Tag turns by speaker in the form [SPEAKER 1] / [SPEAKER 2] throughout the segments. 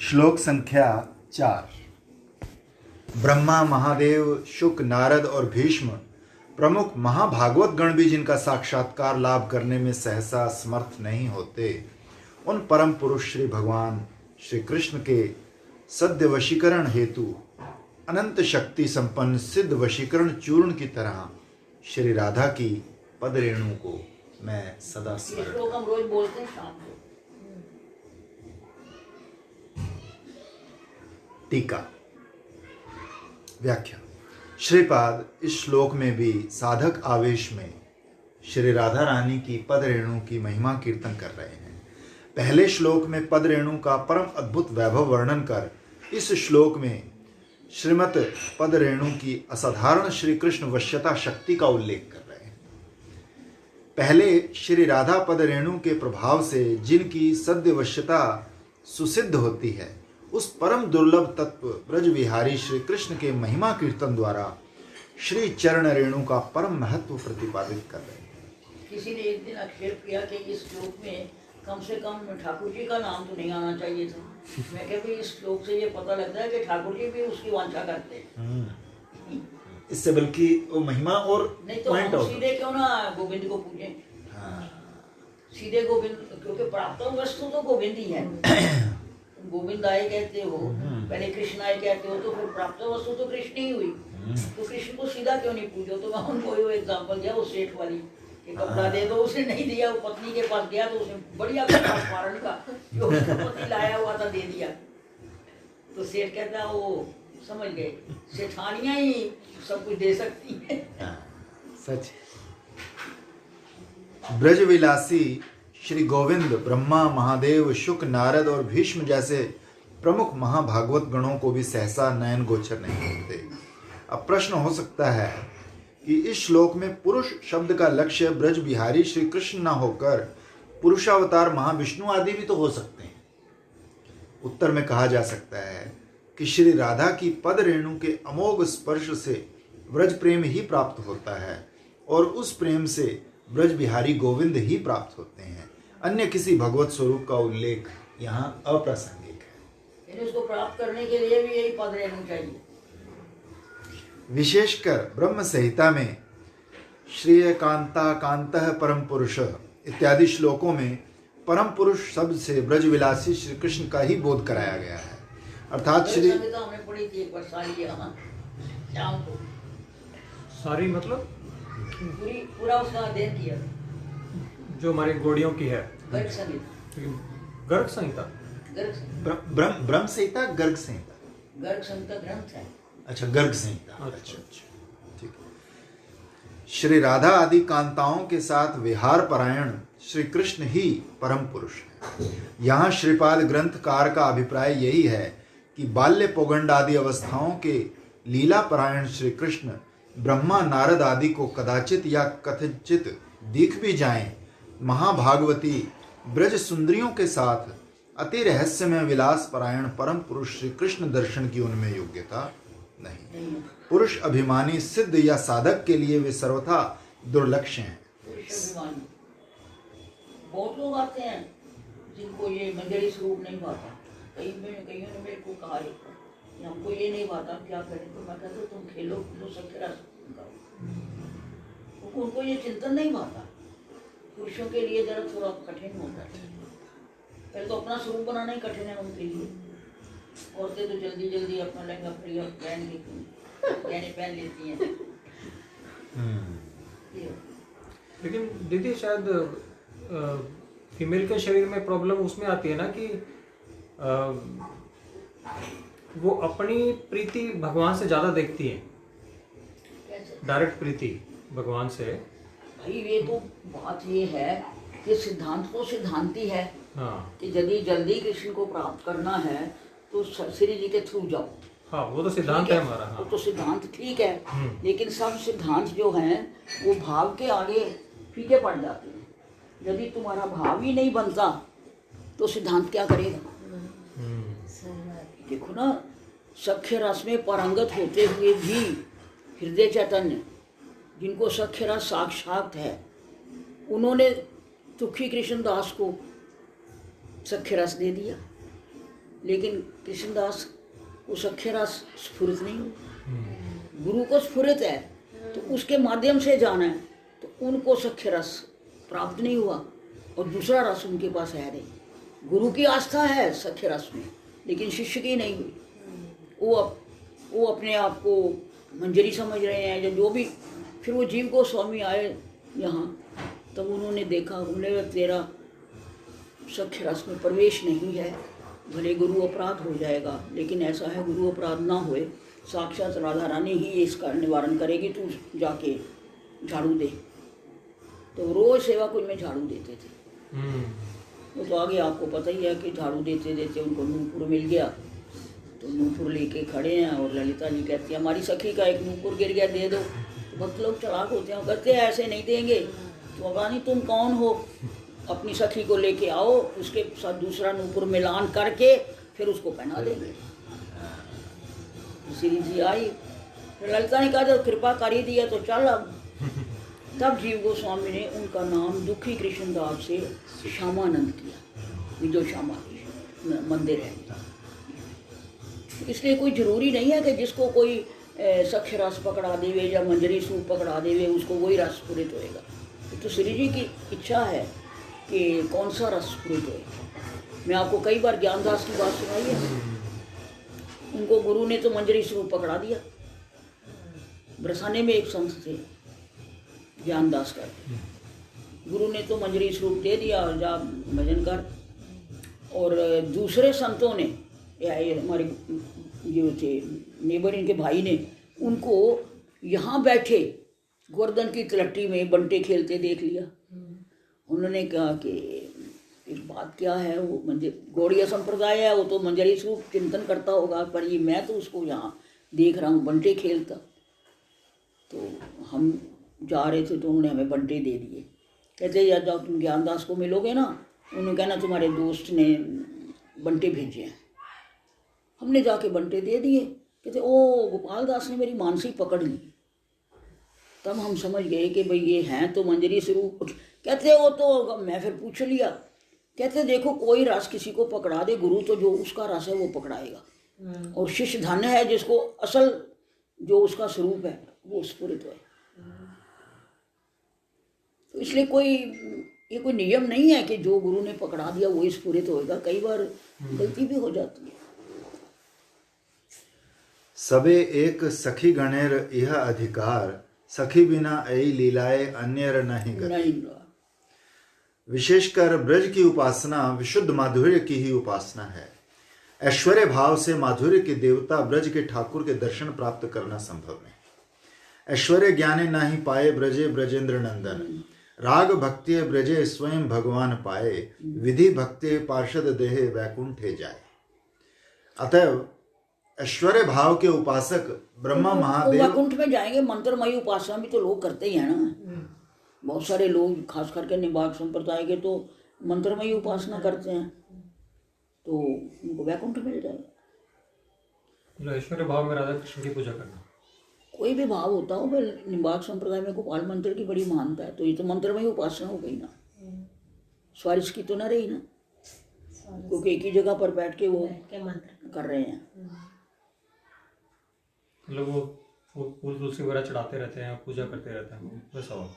[SPEAKER 1] श्लोक संख्या 4। ब्रह्मा, महादेव, शुक, नारद और भीष्म प्रमुख महाभागवत गण भी जिनका साक्षात्कार लाभ करने में सहसा समर्थ नहीं होते, उन परम पुरुष श्री भगवान श्री कृष्ण के सद्य वशीकरण हेतु अनंत शक्ति संपन्न सिद्ध वशीकरण चूर्ण की तरह श्री राधा की पद रेणु को मैं सदा स्मरण।
[SPEAKER 2] हम रोज बोलते हैं शाम को।
[SPEAKER 1] टीका व्याख्या। श्रीपाद इस श्लोक में भी साधक आवेश में श्री राधा रानी की पद रेणु की महिमा कीर्तन कर रहे हैं। पहले श्लोक में पद रेणु का परम अद्भुत वैभव वर्णन कर इस श्लोक में श्रीमत पद रेणु की असाधारण श्री कृष्ण वश्यता शक्ति का उल्लेख कर रहे हैं। पहले श्री राधा पद रेणु के प्रभाव से जिनकी सद्य वश्यता सुसिद्ध होती है, उस परम दुर्लभ तत्व ब्रज विहारी श्री कृष्ण के महिमा कीर्तन द्वारा श्री चरण रेणु का परम महत्व प्रतिपादित कर रहे हैं।
[SPEAKER 2] किसी ने एक दिन आक्षेप किया कि इस श्लोक में कम से कम ठाकुर जी का नाम तो नहीं आना चाहिए था। मैं कह इस श्लोक से ये पता लगता है कि ठाकुर जी भी उसकी वांछा करते हैं।
[SPEAKER 1] इससे बल्कि वो महिमा और
[SPEAKER 2] नहीं तो हम सीधे क्यों ना गोविंद को पूजें। सीधे गोविंद, क्योंकि प्राप्त वस्तु तो गोविंद ही है। गोविंद आए कहते हो, पहले कृष्ण आए कहते हो, तो फिर प्राप्त वस्तु तो कृष्ण ही हुई। तो कृष्ण को सीधा क्यों नहीं पूजो। तो मैं उनको एग्जाम्पल दिया वो सेठ वाली कि कपड़ा दे दो, उसने नहीं दिया। वो पत्नी के पास गया तो उसने बढ़िया फारण का जो उसका पति लाया हुआ था दे दिया। तो सेठ कहता वो समझ गए, सेठानियां ही सब कुछ दे सकती है।
[SPEAKER 1] सच। ब्रजविलासी श्री गोविंद ब्रह्मा, महादेव, शुक, नारद और भीष्म जैसे प्रमुख महाभागवत गणों को भी सहसा नयन गोचर नहीं होते। अब प्रश्न हो सकता है कि इस श्लोक में पुरुष शब्द का लक्ष्य ब्रज बिहारी श्री कृष्ण न होकर पुरुषावतार महाविष्णु आदि भी तो हो सकते हैं। उत्तर में कहा जा सकता है कि श्री राधा की पद रेणु के अमोघ स्पर्श से ब्रज प्रेम ही प्राप्त होता है और उस प्रेम से ब्रज बिहारी गोविंद ही प्राप्त होते हैं। अन्य किसी भगवत स्वरूप का उल्लेख यहाँ अप्रासंगिक है।
[SPEAKER 2] इसको प्राप्त करने के लिए भी यही पद रेणु चाहिए।
[SPEAKER 1] विशेषकर ब्रह्म संहिता में श्रेय कांता कांतः परम पुरुष इत्यादि श्लोकों में परम पुरुष शब्द से ब्रज विलासी श्री कृष्ण का ही बोध कराया गया है। अर्थात श्री
[SPEAKER 3] सारी मतलब
[SPEAKER 2] पूरा उसका अध्ययन किया
[SPEAKER 3] जो हमारी गोड़ियों की है।
[SPEAKER 2] गर्ग संहिता,
[SPEAKER 3] गर्ग संहिता,
[SPEAKER 1] ब्रह्म संहिता, गर्ग संहिता,
[SPEAKER 2] गर्ग संहिता ग्रंथ है।
[SPEAKER 1] अच्छा, गर्ग संहिता। अच्छा, ठीक है। श्री राधा आदि कांताओं के साथ विहार परायण श्री कृष्ण ही परम पुरुष है। यहाँ श्रीपाद ग्रंथकार का अभिप्राय यही है कि बाल्य पौगंड आदि अवस्थाओं के लीला परायण श्री कृष्ण ब्रह्मा, नारद आदि को कदाचित या कथचित दिख भी जाएं, महाभागवती ब्रज सुंदरियों के साथ अति रहस्यमय विलास परायण परम पुरुष श्री कृष्ण दर्शन की उनमें योग्यता नहीं। पुरुष अभिमानी सिद्ध या साधक के लिए वे सर्वथा दुर्लक्ष्य हैं।
[SPEAKER 2] बहुत लोग आते हैं जिनको ये मंदिरी स्वरूप नहीं भाता। कईयों ने मेरे को कहा हमको ये नहीं भाता, क्या करें। तो मैं कहता तुम खेलो तो सख्य रस गाओ। उनको ये चिंतन नहीं भाता। पुरुषों के लिए जरा थोड़ा कठिन होता है। पहले तो अपना स्वरूप बनाना ही कठिन है उनके लिए। औरतें तो जल्दी जल्दी अपना लहंगा फ्री पहन गहने पहन लेती हैं।
[SPEAKER 3] लेकिन दीदी शायद फीमेल के शरीर में प्रॉब्लम उसमें आती है ना कि वो अपनी प्रीति भगवान से ज्यादा देखती है। डायरेक्ट प्रीति भगवान से।
[SPEAKER 2] भाई ये तो बात ये है कि सिद्धांत तो सिद्धांति है।
[SPEAKER 3] हाँ। कि
[SPEAKER 2] यदि जल्दी कृष्ण को प्राप्त करना है तो श्री जी के थ्रू जाओ।
[SPEAKER 3] हाँ, वो तो सिद्धांत है हमारा। हाँ।
[SPEAKER 2] वो तो सिद्धांत ठीक है, लेकिन सब सिद्धांत जो हैं वो भाव के आगे फीके पड़ जाते हैं। यदि तुम्हारा भाव ही नहीं बनता तो सिद्धांत क्या करेगा। देखो ना, सख्य रस में पारंगत होते हुए भी हृदय चैतन्य जिनको सख्य रस साक्षात है, उन्होंने दुखी कृष्णदास को सख्य रस दे दिया। लेकिन कृष्णदास को सख्य रस स्फुरित नहीं हुआ। गुरु को स्फुरित है तो उसके माध्यम से जाना है, तो उनको सख्य रस प्राप्त नहीं हुआ और दूसरा रस उनके पास है नहीं। गुरु की आस्था है सख्य रस में, लेकिन शिष्य की नहीं हुई। वो अपने आप को मंजरी समझ रहे हैं या जो भी। फिर वो जीव गोस्वामी आए यहाँ, तब उन्होंने देखा, उन्होंने तेरा सख्य रस में प्रवेश नहीं है, भले गुरु अपराध हो जाएगा, लेकिन ऐसा है गुरु अपराध ना होए, साक्षात राधा रानी ही इसका निवारण करेगी, तू जाके झाड़ू दे। तो रोज सेवा कुंज में झाड़ू देते थे। वो तो आगे आपको पता ही है कि झाड़ू देते देते उनको नूपुर मिल गया, तो नूपुर लेके खड़े हैं और ललिता जी कहती है हमारी सखी का एक नूपुर गिर गया, दे दो। तो भक्त लोग चलाक होते हैं, कहते हैं ऐसे नहीं देंगे। तो रानी तुम कौन हो, अपनी सखी को लेके आओ, उसके साथ दूसरा नूपुर मिलान करके फिर उसको पहना देंगे। श्री जी आई, फिर ललिता ने कहा जब कृपा कर ही दिया तो चल अब। तब जीव गोस्वामी ने उनका नाम दुखी कृष्णदास से श्यामानंद किया, जो श्यामा मंदिर है। इसलिए कोई जरूरी नहीं है कि जिसको कोई सख्य रस पकड़ा देवे या मंजरी सूप पकड़ा देवे उसको वही रस स्फुरित होएगा। तो श्री जी की इच्छा है कि कौन सा रस स्फुरित होएगा। मैं आपको कई बार ज्ञानदास की बात सुनाई है, उनको गुरु ने तो मंजरी स्वरूप पकड़ा दिया। बरसाने में एक संत थे ज्ञानदास का, गुरु ने तो मंजरी स्वरूप दे दिया और जा भजन कर। और दूसरे संतों ने या हमारे जो थे नेबर, इनके भाई ने उनको यहाँ बैठे गोवर्धन की तलट्टी में बंटे खेलते देख लिया। उन्होंने कहा कि इस बात क्या है, वो गौड़िया संप्रदाय है, वो तो मंजरी स्वरूप चिंतन करता होगा, पर ये मैं तो उसको यहाँ देख रहा हूँ बंटे खेलता। तो हम जा रहे थे तो उन्होंने हमें बंटे दे दिए। कहते या जब तुम ज्ञानदास को मिलोगे ना, उन्होंने कहना तुम्हारे दोस्त ने बंटे भेजे हैं। हमने जाके बंटे दे दिए। कहते ओ गोपाल दास ने मेरी मानसिक पकड़ ली। तब हम समझ गए कि भाई ये हैं तो मंजरी स्वरूप। कहते वो तो मैं फिर पूछ लिया, कहते देखो कोई रस किसी को पकड़ा दे, गुरु तो जो उसका रस है वो पकड़ाएगा, और शिष्य धन्य है जिसको असल जो उसका स्वरूप है वो स्फुरित हो। तो इसलिए ये कोई नियम नहीं है कि जो गुरु ने पकड़ा दिया वही स्फुरित होएगा। कई बार गलती भी हो जाती है।
[SPEAKER 1] सबे एक सखी गणेर यह अधिकार, सखी बिना ऐ लीलाए अन्यर नहीं गति। विशेषकर ब्रज की उपासना विशुद्ध माधुर्य की ही उपासना है। ऐश्वर्य भाव से माधुर्य के देवता ब्रज के ठाकुर के दर्शन प्राप्त करना संभव नहीं। ऐश्वर्य ज्ञाने नाही पाए ब्रजे ब्रजेंद्र नंदन, राग भक्ति ब्रजे स्वयं भगवान पाए, विधि भक्ति पार्षद देहे वैकुंठे जाए। अतः ऐश्वर्य भाव के उपासक ब्रह्मा महादेव
[SPEAKER 2] वैकुंठ में जाएंगे। मंत्रमयी उपासना भी तो लोग करते ही है ना। बहुत सारे लोग खास करके निबाग संप्रदाय के तो मंत्रमयी उपासना करते हैं, तो उनको वैकुंठ मिल जाएगा।
[SPEAKER 3] ऐश्वर्य भाव में राधा कृष्ण की पूजा करना,
[SPEAKER 2] कोई भी भाव होता हो, फिर निबाग संप्रदाय में गोपाल मंत्र की बड़ी मानता है, तो ये तो मंत्रमयी उपासना हो गई ना, स्वारिश की तो न रही ना, क्योंकि एक ही जगह पर बैठ के वो कर रहे हैं।
[SPEAKER 3] मतलब वो फूल तुलसी वगैरह चढ़ाते रहते हैं, पूजा करते रहते हैं, वैसा हो।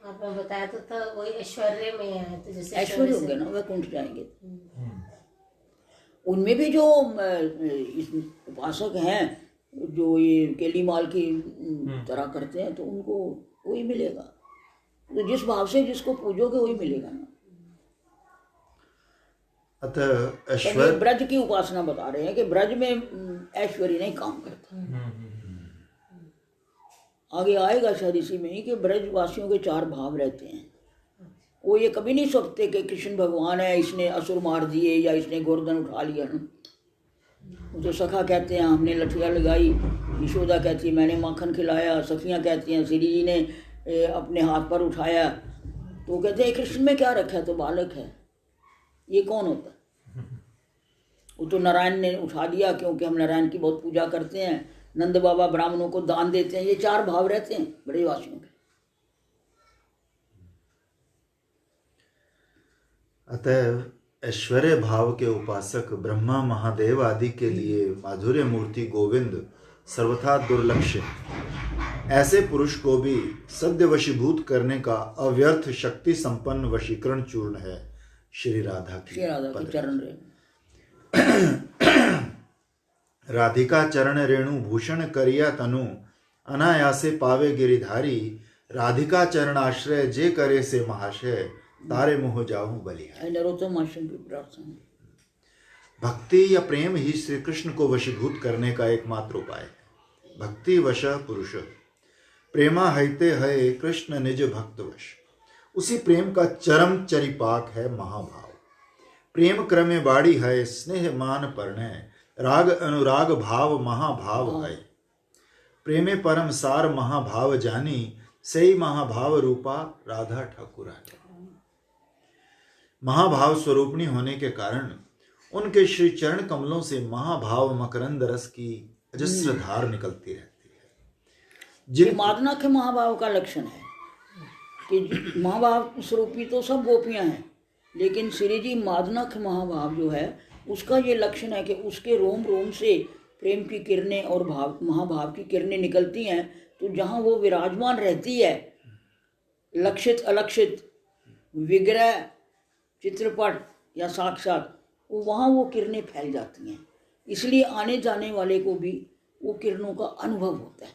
[SPEAKER 4] आपने बताया तो था वही ऐश्वर्य में है, तो जैसे
[SPEAKER 2] ऐश्वर्य हो गया ना, वैकुंठ जाएंगे। उनमें भी जो उपासक हैं जो ये केलीमाल की तरह करते हैं, तो उनको वही मिलेगा। तो जिस भाव से जिसको पूजोगे वही मिलेगा ना।
[SPEAKER 1] अतः ऐश्वर्य,
[SPEAKER 2] ब्रज की उपासना बता रहे हैं कि ब्रज में ऐश्वर्य नहीं काम करता। आगे आएगा शायद इसी में ही कि ब्रजवासियों के 4 भाव रहते हैं। वो ये कभी नहीं सोचते कि कृष्ण भगवान है, इसने असुर मार दिए या इसने गोवर्धन उठा लिया ना। तो सखा कहते हैं हमने लठिया लगाई, यशोदा कहती है मैंने माखन खिलाया, सखियाँ कहती हैं श्री जी ने अपने हाथ पर उठाया। तो कहते हैं कृष्ण में क्या रखा है, तो बालक है, ये कौन होता है? वो तो नारायण ने उठा दिया, क्योंकि हम नारायण की बहुत पूजा करते हैं, नंद बाबा ब्राह्मणों को दान देते हैं। ये 4 भाव रहते हैं ब्रजवासियों के।
[SPEAKER 1] अतः ऐश्वर्य भाव के उपासक ब्रह्मा महादेव आदि के लिए माधुर्य मूर्ति गोविंद सर्वथा दुर्लक्ष्य है। ऐसे पुरुष को भी सद्य वशीभूत करने का अव्यर्थ शक्ति संपन्न वशीकरण चूर्ण है श्री राधा की
[SPEAKER 2] श्री राधा के
[SPEAKER 1] पद।
[SPEAKER 2] चरण रेणु।
[SPEAKER 1] राधिका चरण रेणु भूषण करिया तनु अनायासे पावे गिरिधारी। राधिका चरण आश्रय जे करे से महाशय तारे मोह जाऊं बलिहारी।
[SPEAKER 2] नरोत्तम आश्रम की प्रार्थना।
[SPEAKER 1] भक्ति या प्रेम ही श्री कृष्ण को वशीभूत करने का एकमात्र उपाय है। भक्ति वश पुरुष प्रेमा हईते है कृष्ण निज भक्त वश। उसी प्रेम का चरम चरिपाक है महाभाव। प्रेम क्रमे बाड़ी है स्नेह मान परणय। राग अनुराग भाव महाभाव है। प्रेमे परम सार महाभाव जानी। सही महाभाव रूपा राधा ठाकुरानी। महाभाव स्वरूपणी होने के कारण उनके श्री चरण कमलों से महाभाव मकरंद रस की अजस्र धार निकलती रहती है।
[SPEAKER 2] ये मादना के महाभाव का लक्षण है कि महाभाव स्वरूपी तो सब गोपियां हैं, लेकिन श्री जी मादनख महाभाव जो है उसका ये लक्षण है कि उसके रोम रोम से प्रेम की किरणें और भाव महाभाव की किरणें निकलती हैं। तो जहाँ वो विराजमान रहती है, लक्षित अलक्षित विग्रह चित्रपट या साक्षात, वहाँ वो किरणें फैल जाती हैं। इसलिए आने जाने वाले को भी वो किरणों का अनुभव होता है।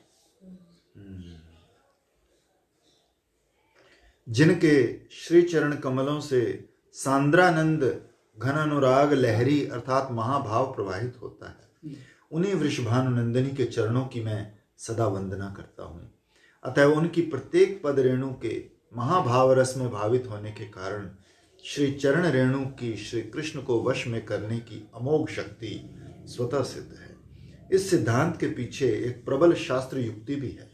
[SPEAKER 1] जिनके श्री चरण कमलों से सांद्रानंद घन अनुराग लहरी अर्थात महाभाव प्रवाहित होता है, उन्हीं वृषभानुनंदिनी के चरणों की मैं सदा वंदना करता हूँ। अतः उनकी प्रत्येक पद रेणु के महाभाव रस में भावित होने के कारण श्री चरण रेणु की श्री कृष्ण को वश में करने की अमोघ शक्ति स्वतः सिद्ध है। इस सिद्धांत के पीछे एक प्रबल शास्त्र युक्ति भी है।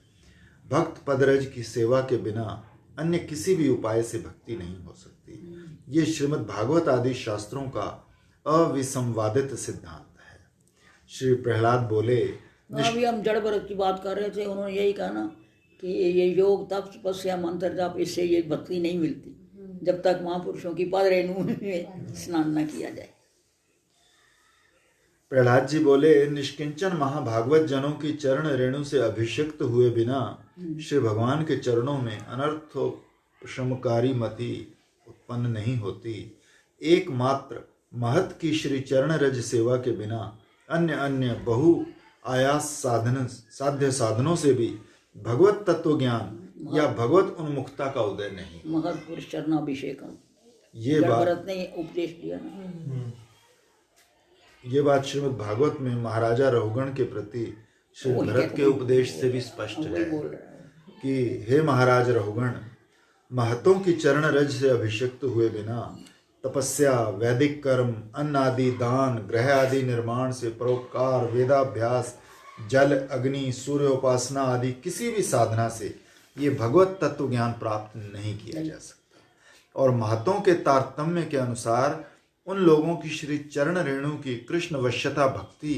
[SPEAKER 1] भक्त पदरज की सेवा के बिना अन्य किसी भी उपाय से भक्ति नहीं हो सकती। ये श्रीमद् भागवत आदि शास्त्रों का अविसंवादित सिद्धांत है। श्री प्रहलाद बोले,
[SPEAKER 2] अभी हम जड़ भरत की बात कर रहे थे, उन्होंने यही कहा ना कि ये योग तप तपस्या मंत्र जाप, इससे ये भक्ति नहीं मिलती जब तक महापुरुषों की पद रेणु में स्नान न किया जाए।
[SPEAKER 1] प्रहलाद जी बोले, निष्किंचन महाभागवत जनों की चरण रेणु से अभिषिक्त हुए बिना श्री भगवान के चरणों में अनर्थोपशमकारी मति उत्पन्न नहीं होती। एकमात्र महत की श्री चरण रज सेवा के बिना अन्य बहु आयास साध्य साधनों से भी भगवत तत्व ज्ञान या भगवत उन्मुखता का उदय नहीं।
[SPEAKER 2] महत पुरुष चरणाभिषेकम,
[SPEAKER 1] ये
[SPEAKER 2] भरत ने उपदेश दिया ना।
[SPEAKER 1] ये बात श्रीमद् भागवत में महाराजा रघुगण के प्रति श्री भरत के उपदेश से भी स्पष्ट है कि हे महाराज रघुगण, महतों की चरण रज से अभिषिक्त हुए बिना तपस्या, वैदिक कर्म, अन्न आदि दान, ग्रह आदि निर्माण से परोपकार, वेदाभ्यास, जल अग्नि सूर्योपासना आदि किसी भी साधना से ये भगवत तत्व ज्ञान प्राप्त नहीं किया जा सकता। और महतों के तारतम्य के अनुसार उन लोगों की श्री चरण रेणु की कृष्ण वश्यता भक्ति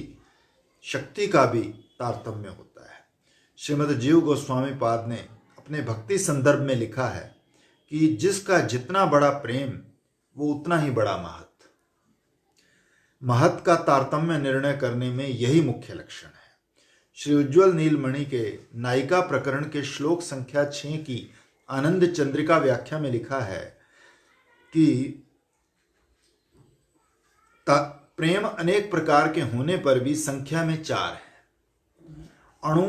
[SPEAKER 1] शक्ति का भी तारतम्य होता है। श्रीमद् जीव गोस्वामी पाद ने अपने भक्ति संदर्भ में लिखा है कि जिसका जितना बड़ा प्रेम वो उतना ही बड़ा महत। महत का तारतम्य निर्णय करने में यही मुख्य लक्षण है। श्री उज्ज्वल नीलमणि के नायिका प्रकरण के श्लोक संख्या 6 की आनंद चंद्रिका व्याख्या में लिखा है कि प्रेम अनेक प्रकार के होने पर भी संख्या में 4 है। अणु,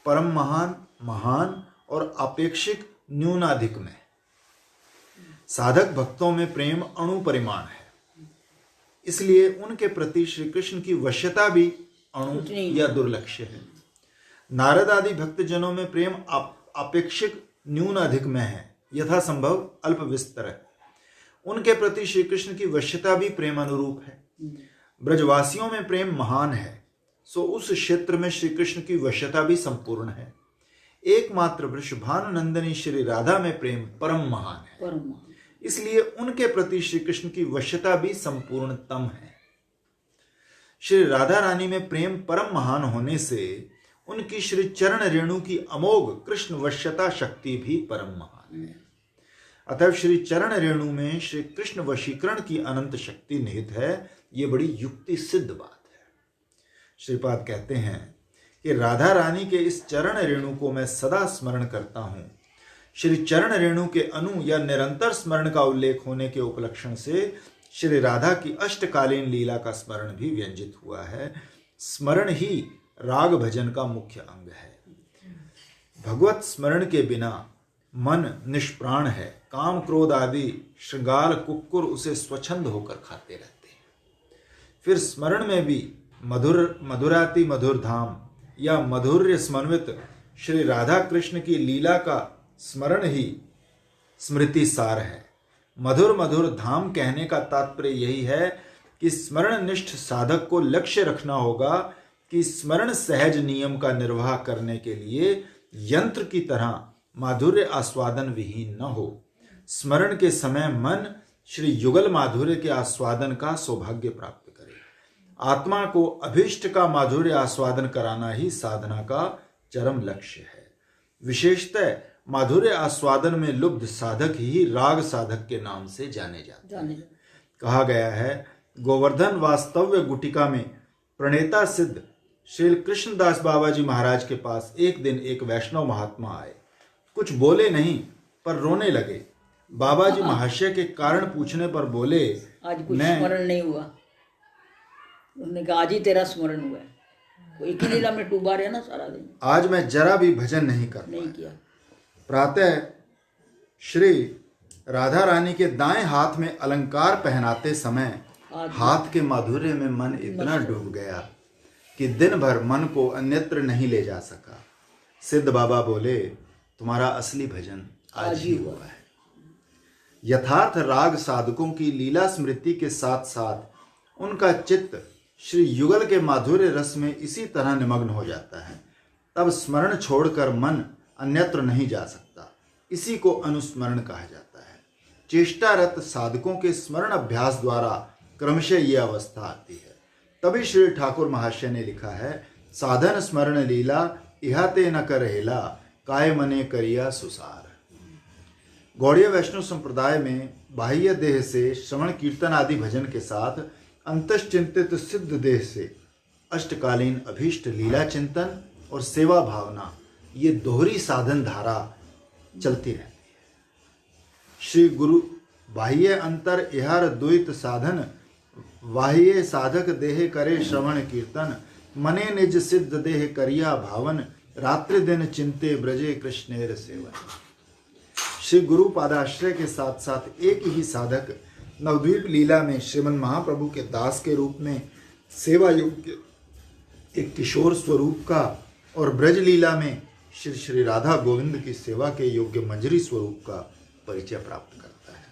[SPEAKER 1] परम महान, महान और आपेक्षिक न्यूनाधिक में। साधक भक्तों में प्रेम अणु परिमाण है, इसलिए उनके प्रति श्री कृष्ण की वश्यता भी अणु या दुर्लक्ष्य है। नारद आदि भक्तजनों में प्रेम आपेक्षिक न्यूनाधिक में है, यथा संभव अल्प विस्तर है। उनके प्रति श्री कृष्ण की वश्यता भी प्रेम अनुरूप है। ब्रजवासियों में प्रेम महान है, सो उस क्षेत्र में श्री कृष्ण की वश्यता भी संपूर्ण है। एकमात्र वृषभानुनंदिनी श्री राधा में प्रेम परम महान है, इसलिए उनके प्रति श्री कृष्ण की वश्यता भी संपूर्णतम है। श्री राधा रानी में प्रेम परम महान होने से उनकी श्री चरण रेणु की अमोघ कृष्ण वश्यता शक्ति भी परम महान है। अतः श्री चरण रेणु में श्री कृष्ण वशीकरण की अनंत शक्ति निहित है। ये बड़ी युक्ति सिद्ध बात है। श्रीपाद कहते हैं कि राधा रानी के इस चरण रेणु को मैं सदा स्मरण करता हूं। श्री चरण रेणु के अनु या निरंतर स्मरण का उल्लेख होने के उपलक्षण से श्री राधा की अष्टकालीन लीला का स्मरण भी व्यंजित हुआ है। स्मरण ही राग भजन का मुख्य अंग है। भगवत स्मरण के बिना मन निष्प्राण है। काम क्रोध आदि श्रृंगार कुक्कुर उसे स्वच्छंद होकर खाते रहते हैं। फिर स्मरण में भी मधुराति मधुर धाम या मधुर्य समन्वित श्री राधा कृष्ण की लीला का स्मरण ही स्मृति सार है। मधुर मधुर धाम कहने का तात्पर्य यही है कि स्मरण निष्ठ साधक को लक्ष्य रखना होगा कि स्मरण सहज नियम का निर्वाह करने के लिए यंत्र की तरह माधुर्य आस्वादन विहीन न हो। स्मरण के समय मन श्री युगल माधुर्य के आस्वादन का सौभाग्य प्राप्त करे। आत्मा को अभीष्ट का माधुर्य आस्वादन कराना ही साधना का चरम लक्ष्य है। विशेषतः माधुर्य आस्वादन में लुब्ध साधक ही राग साधक के नाम से जाने जाते हैं। कहा गया है, गोवर्धन वास्तव्य गुटिका में प्रणेता सिद्ध श्री कृष्णदास बाबा जी महाराज के पास एक दिन एक वैष्णव महात्मा आए। कुछ बोले नहीं पर रोने लगे। बाबा जी महाशय के कारण पूछने पर बोले,
[SPEAKER 2] आज कुछ स्मरण नहीं हुआ। उन्होंने कहा आज ही तेरा स्मरण हुआ है। वो एक ही लीला में डूबा रहे ना सारा दिन।
[SPEAKER 1] आज मैं जरा भी भजन नहीं कर
[SPEAKER 2] नहीं किया।
[SPEAKER 1] प्रातः श्री राधा रानी के दाएं हाथ में अलंकार पहनाते समय हाथ के माधुर्य में मन इतना डूब गया कि दिन भर मन को अन्यत्र नहीं ले जा सका। सिद्ध बाबा बोले, तुम्हारा असली भजन आज ही हुआ है। यथार्थ राग साधकों की लीला स्मृति के साथ साथ उनका चित्त श्री युगल के माधुर्य रस में इसी तरह निमग्न हो जाता है। तब स्मरण छोड़कर मन अन्यत्र नहीं जा सकता। इसी को अनुस्मरण कहा जाता है। चेष्टारत साधकों के स्मरण अभ्यास द्वारा क्रमशः ये अवस्था आती है। तभी श्री ठाकुर महाशय ने लिखा है, साधन स्मरण लीला इहाते न कर हेला, काय मने करिया सुसार। गौड़ीय वैष्णव संप्रदाय में बाह्य देह से श्रवण कीर्तन आदि भजन के साथ अंतश्चिंतित सिद्ध देह से अष्टकालीन अभीष्ट लीला चिंतन और सेवा भावना, ये दोहरी साधन धारा चलती रहती है। श्री गुरु बाह्य अंतर इहार द्वैत साधन, बाह्य साधक देह करे श्रवण कीर्तन, मने निज सिद्ध देह करिया भावन, रात्रि दिन चिंते ब्रजे कृष्णेर सेवन। श्री गुरु पादाश्रय के साथ साथ एक ही साधक नवद्वीप लीला में श्रीमन महाप्रभु के दास के रूप में सेवा योग्य एक किशोर स्वरूप का और ब्रज लीला में श्री श्री राधा गोविंद की सेवा के योग्य मंजरी स्वरूप का परिचय प्राप्त करता है।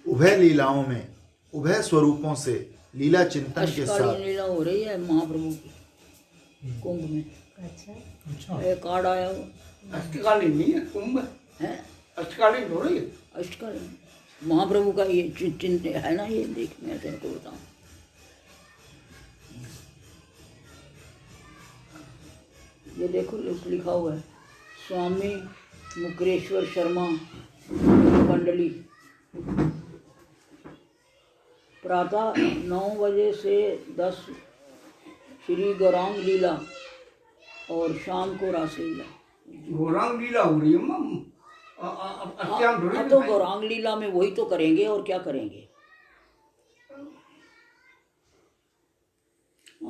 [SPEAKER 1] उभय लीलाओं में उभय स्वरूपों से लीला चिंतन के साथ
[SPEAKER 2] लीला हो रही है महाप्रभु की कुंभ में।
[SPEAKER 4] अच्छा
[SPEAKER 2] एक कार्ड आया हो।
[SPEAKER 5] अष्टकालीन नहीं है, कुंभ
[SPEAKER 2] है।
[SPEAKER 5] अष्टकालीन हो रही है।
[SPEAKER 2] अष्टकालीन महाप्रभु का ये चिन्ह है ना। ये देख, मैं तेरे को बताऊं। ये देखो लिखा हुआ है, स्वामी मुकरेश्वर शर्मा मंडली। प्रातः 9 बजे से 10 श्री गौरांग लीला और शाम को रास लीला।
[SPEAKER 5] गौरांग लीला हो रही है
[SPEAKER 2] हाँ, तो गौरांग लीला में वही तो करेंगे और क्या करेंगे।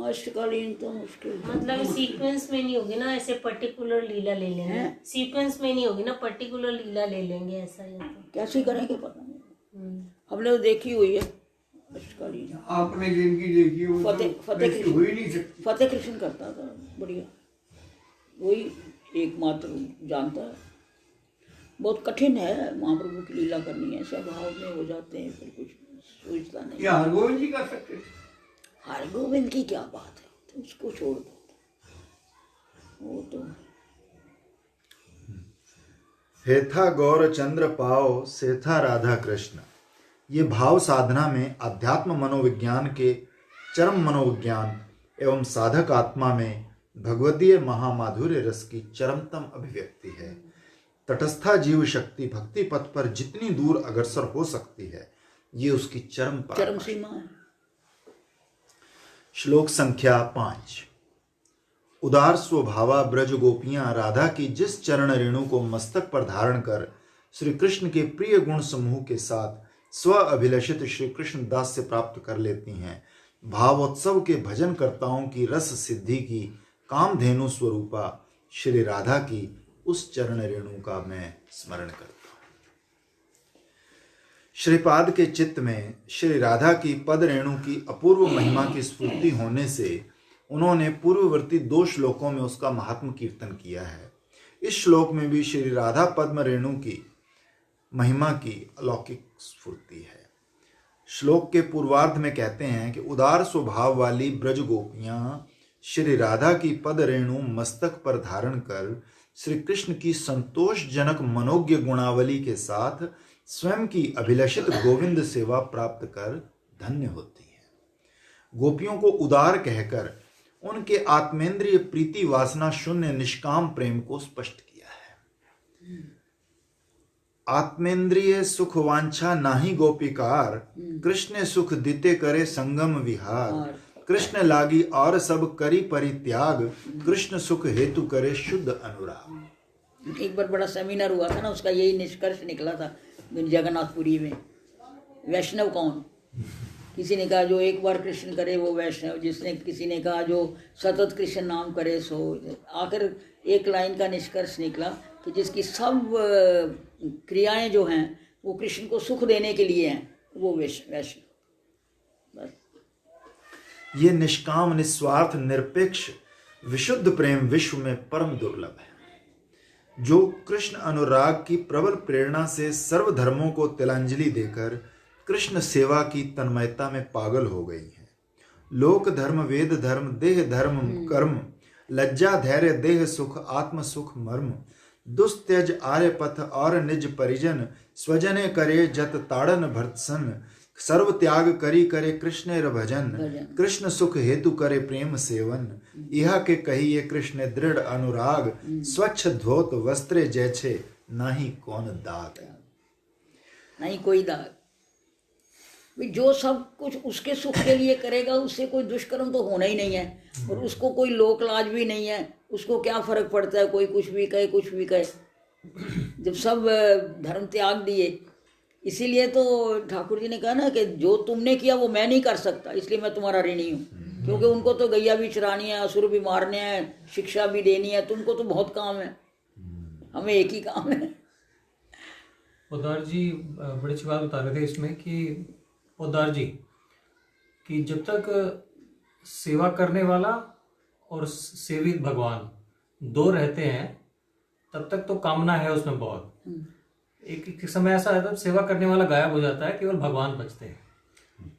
[SPEAKER 2] अष्टकालीन तो मुश्किल,
[SPEAKER 4] मतलब सीक्वेंस में नहीं होगी ना, ऐसे पर्टिकुलर लीला ले लेंगे। सीक्वेंस में नहीं होगी ना, पर्टिकुलर लीला ले लेंगे ऐसा या तो
[SPEAKER 2] कैसे करेंगे पता नहीं। हमने तो देखी हुई है अष्टकालीन।
[SPEAKER 5] आपने जिनकी देखी हो
[SPEAKER 2] फतेह
[SPEAKER 5] हो ही नहीं सकती।
[SPEAKER 2] फतेह कृष्ण करता था बढ़िया, वही एकमात्र जानता है। बहुत कठिन है महाप्रभु की लीला करनी है। सब भाव में हो जाते हैं, फिर कुछ सोचता नहीं।
[SPEAKER 5] क्या हरगोविंद जी कर सकते थे?
[SPEAKER 2] हरगोविंद की क्या बात है, तो उसको छोड़ दो। वो तो
[SPEAKER 1] हेथा गौर चंद्र पाओ सेथा राधा कृष्ण, ये भाव साधना में अध्यात्म मनोविज्ञान के चरम मनोविज्ञान एवं साधक आत्मा में भगवदीय महामाधुर्य रस की चरमतम अभिव्यक्ति है। तटस्था जीव शक्ति भक्ति पथ पर जितनी दूर अग्रसर हो सकती है, ये उसकी चरम
[SPEAKER 2] चरम सीमा है।
[SPEAKER 1] श्लोक संख्या 5। उदार स्वभावा ब्रज गोपियां राधा की जिस चरण रेणु को मस्तक पर धारण कर श्री कृष्ण के प्रिय गुण समूह के साथ स्व अभिलषित श्री कृष्ण दास से प्राप्त कर लेती हैं, भावोत्सव के भजन कर्ताओं की रस सिद्धि की कामधेनु स्वरूपा श्री राधा की उस चरण रेणु का मैं स्मरण करता हूं। श्रीपाद के चित्त में श्री राधा की पद रेणु की अपूर्व महिमा की स्फूर्ति होने से उन्होंने पूर्ववर्ती 2 श्लोकों में उसका महात्म कीर्तन किया है। इस श्लोक में भी श्री राधा पद्म रेणु की महिमा की अलौकिक स्फूर्ति है। श्लोक के पूर्वार्ध में कहते हैं कि उदार स्वभाव वाली ब्रज गोपियां श्री राधा की पद रेणु मस्तक पर धारण कर श्री कृष्ण की संतोषजनक मनोज्ञ गुणावली के साथ स्वयं की अभिलषित गोविंद सेवा प्राप्त कर धन्य होती है। गोपियों को उदार कहकर उनके आत्मेंद्रिय प्रीति वासना शून्य निष्काम प्रेम को स्पष्ट किया है। आत्मेंद्रिय सुख वांछा नाही गोपिकार, कृष्ण सुख दिते करे संगम विहार। कृष्ण लागी और सब करी परित्याग, कृष्ण सुख हेतु करे शुद्ध अनुराग।
[SPEAKER 2] एक बार बड़ा सेमिनार हुआ था ना, उसका यही निष्कर्ष निकला था जगन्नाथपुरी में। वैष्णव कौन? किसी ने कहा जो एक बार कृष्ण करे वो वैष्णव, किसी ने कहा जो सतत कृष्ण नाम करे सो। आखिर एक लाइन का निष्कर्ष निकला कि जिसकी सब क्रियाएं जो हैं वो कृष्ण को सुख देने के लिए हैं, वो वैष्णव।
[SPEAKER 1] ये निष्काम निस्वार्थ निरपेक्ष विशुद्ध प्रेम विश्व में परम दुर्लभ है। जो कृष्ण अनुराग की प्रबल प्रेरणा से सर्व धर्मों को तिलांजलि देकर कृष्ण सेवा की तन्मयता में पागल हो गई है। लोक धर्म वेद धर्म देह धर्म कर्म, लज्जा धैर्य देह सुख आत्म सुख मर्म। दुस्त्यज आर्य पथ और निज परिजन, स्वजने करे जत ताड़न भर्तसन। सर्व त्याग करी करे कृष्णेर भजन, कृष्ण सुख हेतु करे प्रेम सेवन। यह के कहिए कृष्ण दृढ़ अनुराग, स्वच्छ धोत वस्त्रे जैछे नाही कौन दाग।
[SPEAKER 2] नहीं कोई दाग। जो सब कुछ उसके सुख के लिए करेगा, उससे कोई दुष्कर्म तो होना ही नहीं है, और उसको कोई लोक लाज भी नहीं है। उसको क्या फर्क पड़ता है कोई कुछ भी कहे कुछ भी कहे, जब सब धर्म त्याग दिए। इसीलिए तो ठाकुर जी ने कहा ना कि जो तुमने किया वो मैं नहीं कर सकता, इसलिए मैं तुम्हारा ऋणी हूँ। क्योंकि उनको तो गैया भी चरानी है, असुर भी मारने हैं, शिक्षा भी देनी है। तुमको तो बहुत काम है, हमें एक ही काम है।
[SPEAKER 3] पोद्दार जी बड़ी अच्छी बात बता रहे थे इसमें कि पोद्दार जी कि जब तक सेवा करने वाला और सेवित भगवान 2 रहते हैं तब तक तो कामना है उसमें बहुत। एक समय ऐसा है तब सेवा करने वाला गायब हो जाता है, केवल भगवान बचते हैं,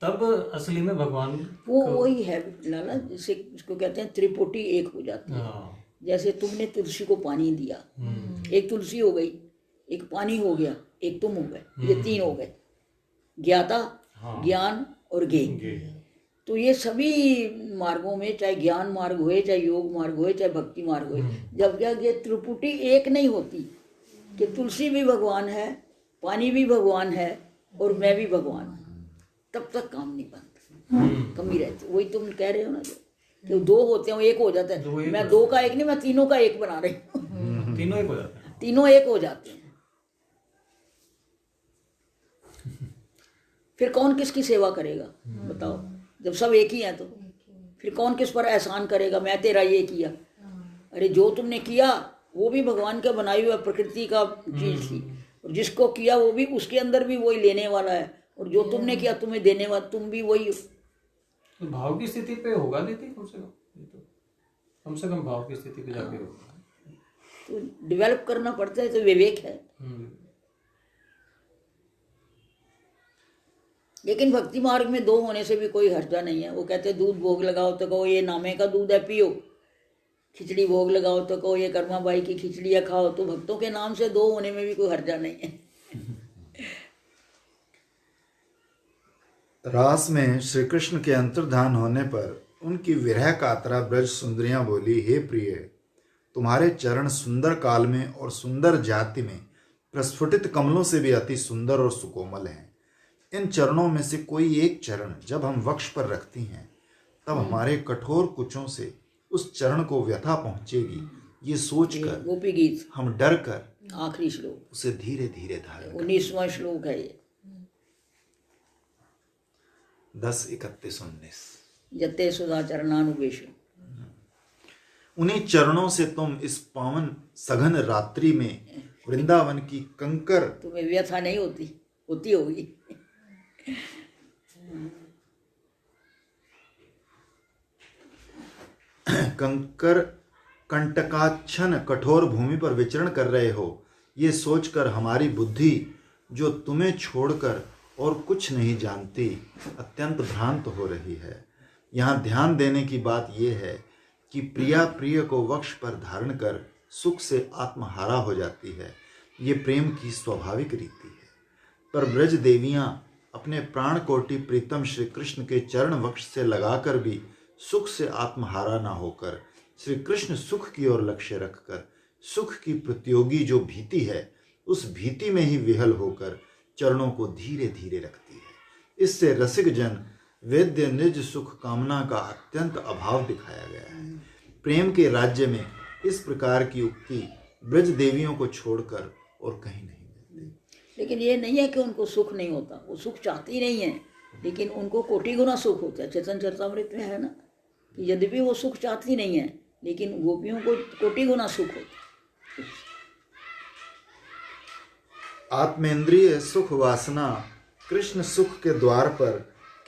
[SPEAKER 3] तब असली में भगवान
[SPEAKER 2] वो वही है लाला, जिसे उसको कहते हैं त्रिपुटी एक हो जाती है। जैसे तुमने तुलसी को पानी दिया, एक तुलसी हो गई, एक पानी हो गया, एक तुम हो गए, ये 3 हो गए, ज्ञाता ज्ञान और ज्ञेय। तो ये सभी मार्गों में, चाहे ज्ञान मार्ग होए, चाहे योग मार्ग होए, चाहे भक्ति मार्ग होए, जब क्या ये त्रिपुटी एक नहीं होती कि तुलसी भी भगवान है, पानी भी भगवान है और मैं भी भगवान हूँ, तब तक काम नहीं बनता, कमी रहती। वही तुम कह रहे हो ना कि 2 होते हैं वो एक हो जाता है। मैं 2 का एक नहीं, मैं 3 का एक बना रही हूँ।
[SPEAKER 3] तीनों एक हो जाते हैं,
[SPEAKER 2] तीनों एक हो जाते हैं। फिर कौन किसकी सेवा करेगा बताओ? जब सब एक ही हैं तो फिर कौन किस पर एहसान करेगा? मैं तेरा ये किया, अरे जो तुमने किया वो भी भगवान का बनाई हुआ प्रकृति का चीज थी, और जिसको किया वो भी उसके अंदर भी वही लेने वाला है, और जो तुमने किया तुम्हें देने वाला, तुम भी वही हो।
[SPEAKER 3] तो भाव की स्थिति पे होगा देती कम से कम भाव की स्थिति पे जाके होगा।
[SPEAKER 2] तो डेवलप करना पड़ता है, तो विवेक है। लेकिन भक्ति मार्ग में 2 होने से भी कोई हर्जा नहीं है। वो कहते हैं दूध भोग लगाओ तो कहो ये नामे का दूध है पियो, खिचड़ी भोग लगाओ तो कहो ये कर्मा बाई की खिचड़ी है खाओ। तो भक्तों के नाम से 2 होने में भी कोई हर्जा नहीं है।
[SPEAKER 1] रास में श्री कृष्ण के अंतर्धान होने पर उनकी विरह कातरा ब्रज सुंदरियां बोली, हे प्रिय तुम्हारे चरण सुंदर काल में और सुंदर जाति में प्रस्फुटित कमलों से भी अति सुंदर और सुकोमल हैं। इन चरणों में से कोई एक चरण जब हम वक्ष पर रखती हैं तब हमारे कठोर कुचों से उस चरण को व्यथा पहुंचेगी, ये सोचकर
[SPEAKER 2] गोपी गीत
[SPEAKER 1] हम डर कर
[SPEAKER 2] आखिरी श्लोक,
[SPEAKER 1] उसे धीरे धीरे धारण
[SPEAKER 2] 19वां श्लोक है ये।
[SPEAKER 1] 10:31-19।
[SPEAKER 2] जते सुधा चरणानुवेश।
[SPEAKER 1] उन्हीं चरणों से तुम इस पावन सघन रात्रि में वृंदावन की कंकर
[SPEAKER 2] तुम्हें व्यथा नहीं होती, होती होगी।
[SPEAKER 1] कंकर कंटकाच्छन कठोर भूमि पर विचरण कर रहे हो, ये सोचकर हमारी बुद्धि जो तुम्हें छोड़कर और कुछ नहीं जानती अत्यंत भ्रांत हो रही है। यहाँ ध्यान देने की बात यह है कि प्रिया प्रिय को वक्ष पर धारण कर सुख से आत्महारा हो जाती है। ये प्रेम की स्वाभाविक रीति है। पर ब्रज देवियाँ अपने प्राण कोटि प्रीतम श्री कृष्ण के चरण वक्ष से लगाकर भी सुख से आत्महारा ना होकर श्री कृष्ण सुख की ओर लक्ष्य रखकर सुख की प्रतियोगी जो भीति है उस भीति में ही विहल होकर चरणों को धीरे धीरे रखती है। इससे रसिक जन वेद्य निज सुख कामना का अत्यंत अभाव दिखाया गया है। प्रेम के राज्य में इस प्रकार की उक्ति ब्रज देवियों को छोड़कर और कहीं नहीं मिलती।
[SPEAKER 2] लेकिन ये नहीं है कि उनको सुख नहीं होता, वो सुख चाहती नहीं है, लेकिन उनको कोटि गुना सुख होता है। चैतन्य चरितामृत में है ना कि यद्यपि वो सुख चाहती नहीं है लेकिन गोपियों को कोटि गुना सुख होता है।
[SPEAKER 1] आत्मेंद्रिय सुख वासना कृष्ण सुख के द्वार पर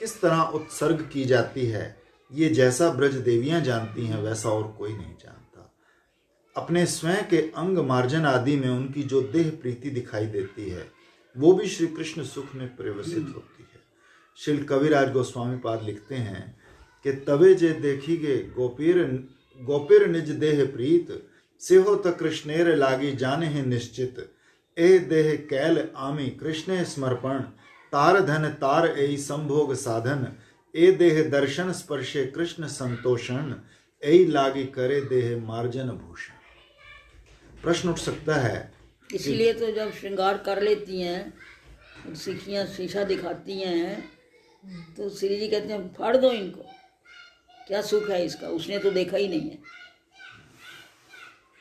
[SPEAKER 1] किस तरह उत्सर्ग की जाती है, ये जैसा ब्रज देवियां जानती हैं वैसा और कोई नहीं जानता। अपने स्वयं के अंग मार्जन आदि में उनकी जो देह प्रीति दिखाई देती है वो भी श्री कृष्ण सुख में परिवर्तित होती है। श्री कविराज गोस्वामी पाद लिखते हैं कि तवे जे देखीगे गोपीर निज देह प्रीत सेहो त कृष्णेर लागी जाने हैं निश्चित ए देह कैल आमी कृष्णे समर्पण तार धन तार एई संभोग साधन ए देह दर्शन स्पर्शे कृष्ण संतोषण एई लागी करे देह मार्जन भूषण। प्रश्न उठ सकता है,
[SPEAKER 2] इसीलिए तो जब श्रृंगार कर लेती हैं सीखियाँ शीशा दिखाती हैं तो श्री जी कहते हैं फाड़ दो इनको, क्या सुख है इसका, उसने तो देखा ही नहीं है।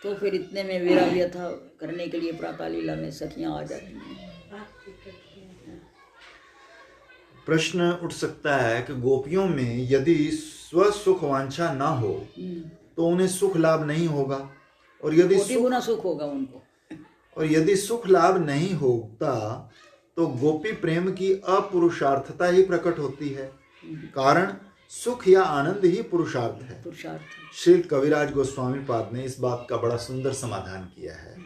[SPEAKER 2] तो फिर इतने में वीरा व्यथा करने के लिए प्रातः लीला में सखियाँ आ जाती हैं।
[SPEAKER 1] प्रश्न उठ सकता है कि गोपियों में यदि स्व सुख वांछा ना हो तो उन्हें सुख लाभ नहीं होगा, और यदि
[SPEAKER 2] कोटि गुना सुख होगा उनको।
[SPEAKER 1] और यदि सुख लाभ नहीं होता तो गोपी प्रेम की अपुरुषार्थता ही प्रकट होती है। कारण सुख या आनंद ही पुरुषार्थ है।
[SPEAKER 2] पुरुषार्थ
[SPEAKER 1] श्री कविराज गोस्वामी पाद ने इस बात का बड़ा सुंदर समाधान किया है।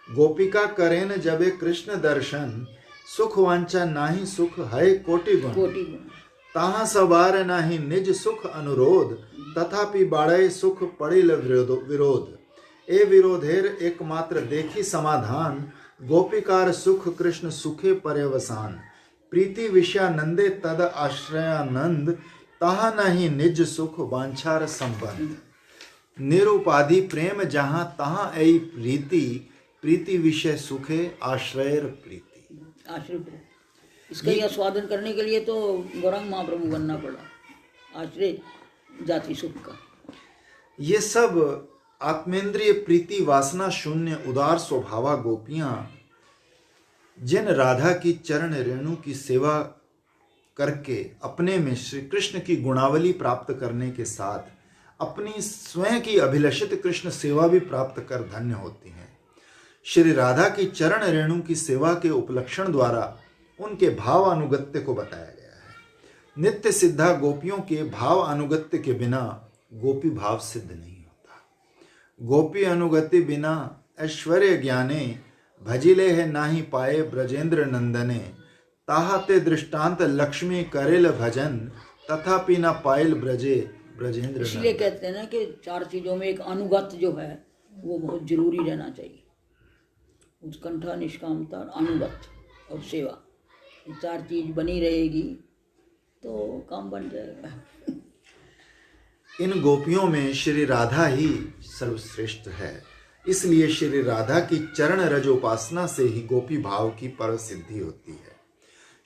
[SPEAKER 1] गोपिका करेन जबे कृष्ण दर्शन सुख वांछा नाही सुख है कोटि गुण
[SPEAKER 2] कोटि गुना।
[SPEAKER 1] ताहा सवार नाही निज सुख अनुरोध तथापि बाड़े सुख पड़िल विरोध ए विरोधेर एकमात्र देखी समाधान गोपिकार सुख कृष्ण सुखे पर्यवसान प्रीति विषयानंदे तद आश्रयानंद ताहा नहीं निज सुख वांछार संबंध निरुपाधि प्रेम जहाँ तहाँ ऐ प्रीति प्रीति विषय सुखे आश्रय प्रीति।
[SPEAKER 2] आश्रय इसका ही आस्वादन करने के लिए तो गौरांग महाप्रभु बनना पड़ा, आश्रय जाति सुख का।
[SPEAKER 1] ये सब आत्मेंद्रिय प्रीति वासना शून्य उदार स्वभावा गोपियां जिन राधा की चरण रेणु की सेवा करके अपने में श्री कृष्ण की गुणावली प्राप्त करने के साथ अपनी स्वयं की अभिलषित कृष्ण सेवा भी प्राप्त कर धन्य होती हैं। श्री राधा की चरण रेणु की सेवा के उपलक्षण द्वारा उनके भाव अनुगत्य को बताया गया है। नित्य सिद्धा गोपियों के भाव अनुगत्य के बिना गोपी भाव सिद्ध नहीं होता। गोपी अनुगति बिना ऐश्वर्य ज्ञाने भजिले है नाही पाए ब्रजेंद्र नंदने ताहाते दृष्टांत लक्ष्मी करेल भजन तथापि न पायल ब्रजे ब्रजेंद्र।
[SPEAKER 2] इसलिए कहते हैं ना कि चार चीजों में एक अनुगत जो है वो बहुत जरूरी रहना चाहिए। उत्कंठा, निष्कामता, अनुगत और सेवा, ये चार चीज बनी रहेगी तो काम बन जाएगा।
[SPEAKER 1] इन गोपियों में श्री राधा ही सर्वश्रेष्ठ है। इसलिए श्री राधा की चरण रज उपासना से ही गोपी भाव की पर सिद्धि होती है।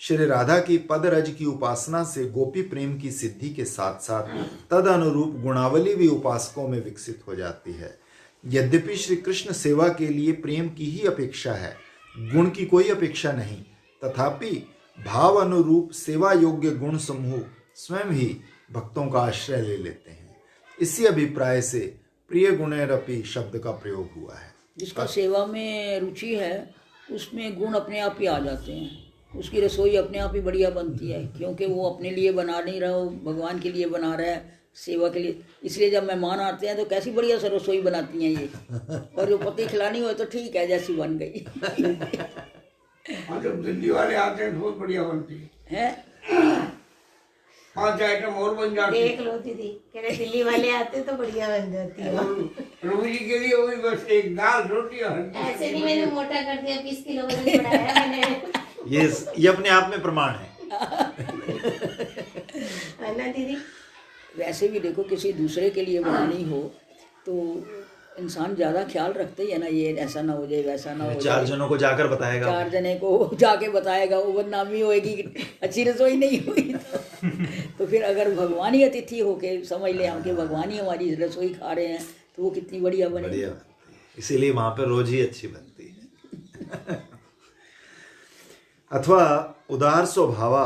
[SPEAKER 1] श्री राधा की पद रज की उपासना से गोपी प्रेम की सिद्धि के साथ साथ तद अनुरूप गुणावली भी उपासकों में विकसित हो जाती है। यद्यपि श्री कृष्ण सेवा के लिए प्रेम की ही अपेक्षा है, गुण की कोई अपेक्षा नहीं, तथापि भाव अनुरूप सेवा योग्य गुण समूह स्वयं ही भक्तों का आश्रय ले लेते हैं। इसी अभिप्राय से प्रिय गुणेरपि शब्द का प्रयोग हुआ है।
[SPEAKER 2] जिसका सेवा में रुचि है उसमें गुण अपने आप ही आ जाते हैं, उसकी रसोई अपने आप ही बढ़िया बनती है, क्योंकि वो अपने लिए बना नहीं रहा, वो भगवान के लिए बना रहा है, सेवा के लिए। इसलिए जब मेहमान आते हैं तो कैसी बढ़िया से रसोई बनाती हैं ये, और जो पति खिलानी हो तो ठीक है, जैसी बन गई
[SPEAKER 5] और जब दिल्ली वाले आते हैं तो बहुत बढ़िया बनती है,
[SPEAKER 2] है।
[SPEAKER 5] 5 आइटम और बन जाती है।
[SPEAKER 4] देख लो दीदी, कह रहे दिल्ली वाले आते तो बढ़िया बन जाती है।
[SPEAKER 5] और प्रभु जी के लिए वही बस एक दाल रोटी और
[SPEAKER 4] ऐसे नहीं मैंने मोटा कर दिया, 20 किलो वजन बढ़ाया मैंने।
[SPEAKER 1] ये अपने आप में प्रमाण है।
[SPEAKER 4] है ना दीदी?
[SPEAKER 2] वैसे भी देखो, किसी दूसरे के लिए बनानी हो तो इंसान ज़्यादा ख्याल रखते ही है ना, ये ऐसा ना हो जाए, वैसा ना हो जाए।
[SPEAKER 1] 4 जनों को जाकर बताएगा,
[SPEAKER 2] 4 जने को जाके बताएगा, वो बदनामी होएगी कि अच्छी रसोई नहीं हुई तो फिर अगर भगवान ही अतिथि होके समझ ले हम कि भगवान ही हमारी रसोई खा रहे हैं तो वो कितनी बढ़िया बनेगी।
[SPEAKER 1] बढ़िया बनती है। इसीलिए वहां पर रोज ही अच्छी बनती है। अथवा उदार स्वभावा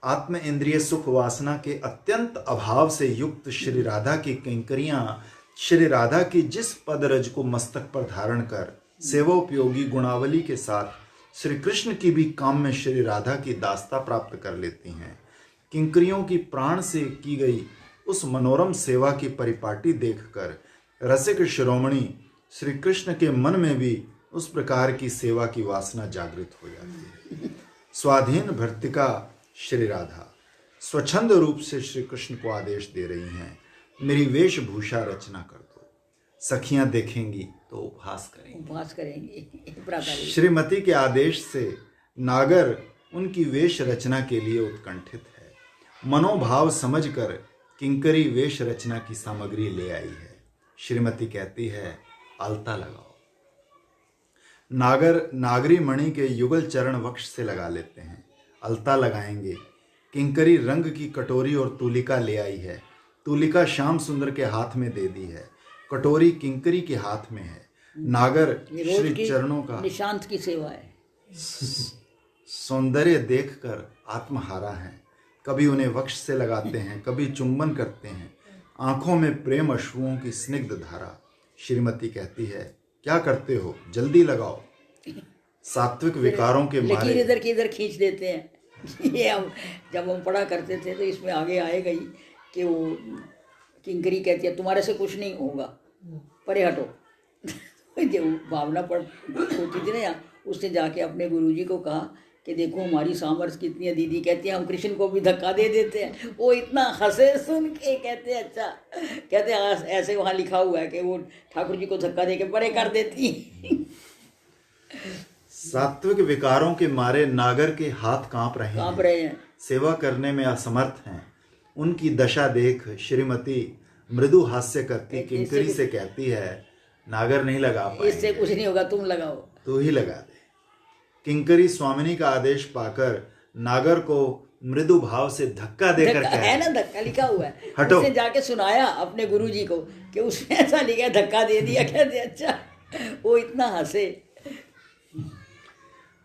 [SPEAKER 1] आत्म इंद्रिय सुख वासना के अत्यंत अभाव से युक्त श्री राधा की किंकरियां श्री राधा की जिस पदरज को मस्तक पर धारण कर सेवोपयोगी गुणावली के साथ श्री कृष्ण की भी काम में श्री राधा की दास्ता प्राप्त कर लेती हैं, किंकरियों की प्राण से की गई उस मनोरम सेवा की परिपाटी देखकर रसिक शिरोमणि श्री कृष्ण के मन में भी उस प्रकार की सेवा की वासना जागृत हो जाती है। स्वाधीन भर्तिका श्री राधा स्वच्छंद रूप से श्री कृष्ण को आदेश दे रही हैं, मेरी वेशभूषा रचना कर दो, सखियां देखेंगी तो उपहास करेंगी।
[SPEAKER 2] उपवास करेंगे।
[SPEAKER 1] श्रीमती के आदेश से नागर उनकी वेश रचना के लिए उत्कंठित है। मनोभाव समझकर किंकरी वेश रचना की सामग्री ले आई है। श्रीमती कहती है, अलता लगाओ। नागर नागरी मणि के युगल चरण वक्ष से लगा लेते हैं, अलता लगाएंगे। किंकरी रंग की कटोरी और तुलिका ले आई है। तुलिका श्याम सुंदर के हाथ में दे दी है, कटोरी किंकरी के हाथ में है। नागर श्री चरणों का
[SPEAKER 2] निशांत की सेवा है।
[SPEAKER 1] सौंदर्य देखकर आत्महारा हैं, कभी उन्हें वक्ष से लगाते हैं, कभी चुंबन करते हैं, आंखों में प्रेम अश्रुओं की स्निग्ध धारा। श्रीमती कहती है, क्या करते हो, जल्दी लगाओ। सात्विक विकारों के
[SPEAKER 2] लकीर
[SPEAKER 1] मारे
[SPEAKER 2] इधर की इधर खींच देते हैं। ये हम जब हम पढ़ा करते थे तो इसमें आगे आएगा ही कि वो किंकरी कहती है, तुम्हारे से कुछ नहीं होगा, परे हटो। जो भावना पढ़ होती थी ना यहाँ, उसने जाके अपने गुरुजी को कहा कि देखो हमारी सामर्थ्य कितनी है। दीदी कहती है, हम कृष्ण को भी धक्का दे देते हैं। वो इतना हंसे सुन के, कहते हैं अच्छा, कहते हैं ऐसे वहाँ लिखा हुआ है कि वो ठाकुर जी को धक्का दे के परे कर देती।
[SPEAKER 1] सात्विक विकारों के मारे नागर के हाथ कांप रहे हैं, सेवा करने में असमर्थ हैं। उनकी दशा देख श्रीमती मृदु हास्य करती किंकरी से कहती है, नागर नहीं लगा पाएंगे,
[SPEAKER 2] इससे कुछ नहीं होगा, तुम लगाओ।
[SPEAKER 1] तू ही लगा दे। किंकरी स्वामिनी का आदेश पाकर नागर को मृदु भाव से धक्का देकर
[SPEAKER 2] धक्का है ना, धक्का लिखा हुआ है।
[SPEAKER 1] हटो।
[SPEAKER 2] उसने जाके सुनाया अपने गुरुजी को कि उसने ऐसा लिखा है, धक्का दे दिया। कहते अच्छा, वो इतना हंसे।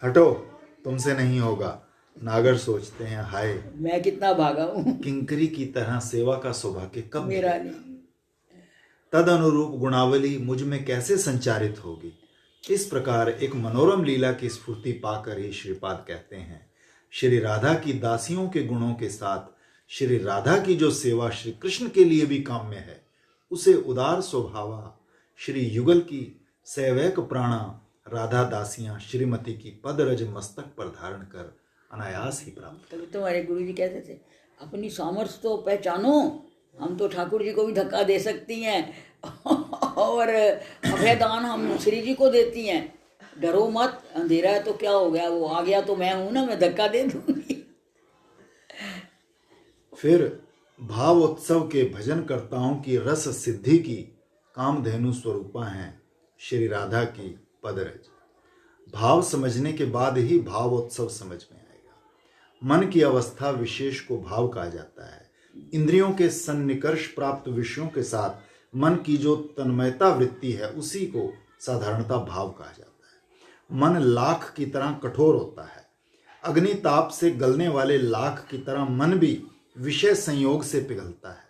[SPEAKER 1] हटो, तुमसे नहीं होगा। नागर सोचते हैं, हाय
[SPEAKER 2] मैं कितना भागा हूँ,
[SPEAKER 1] किंकरी की तरह सेवा का सौभाग्य कब
[SPEAKER 2] मेरा
[SPEAKER 1] मिलेगा?
[SPEAKER 2] नहीं।
[SPEAKER 1] तद अनुरूप गुणावली मुझ में कैसे संचारित होगी। इस प्रकार एक मनोरम लीला की स्फूर्ति पाकर ही श्रीपाद कहते हैं, श्री राधा की दासियों के गुणों के साथ श्री राधा की जो सेवा श्री कृष्ण के लिए भी काम में है, उसे उदार स्वभावा श्री युगल की सैवैक प्राणा राधा दासियां श्रीमती की पदरज मस्तक पर धारण कर अनायास ही प्राप्त।
[SPEAKER 2] तभी तुम्हारे गुरुजी कहते थे, अपनी सामर्थ्य तो पहचानो, हम तो ठाकुर जी को भी धक्का दे सकती हैं और अभयदान हम श्री जी को देती हैं। डरो मत, अंधेरा है तो क्या हो गया, वो आ गया तो मैं हूं ना, मैं धक्का दे दूंगी।
[SPEAKER 1] फिर भावोत्सव के भजनकर्ताओं की रस सिद्धि की कामधेनु स्वरूपा हैं श्री राधा की पदरज। भाव समझने के बाद ही भावोत्सव समझ में आएगा। मन की अवस्था विशेष को भाव कहा जाता है। इंद्रियों के सन्निकर्ष प्राप्त विषयों के साथ मन की जो तन्मयता वृत्ति है उसी को साधारणता भाव कहा जाता है। मन लाख की तरह कठोर होता है। अग्नि ताप से गलने वाले लाख की तरह मन भी विषय संयोग से पिघलता है।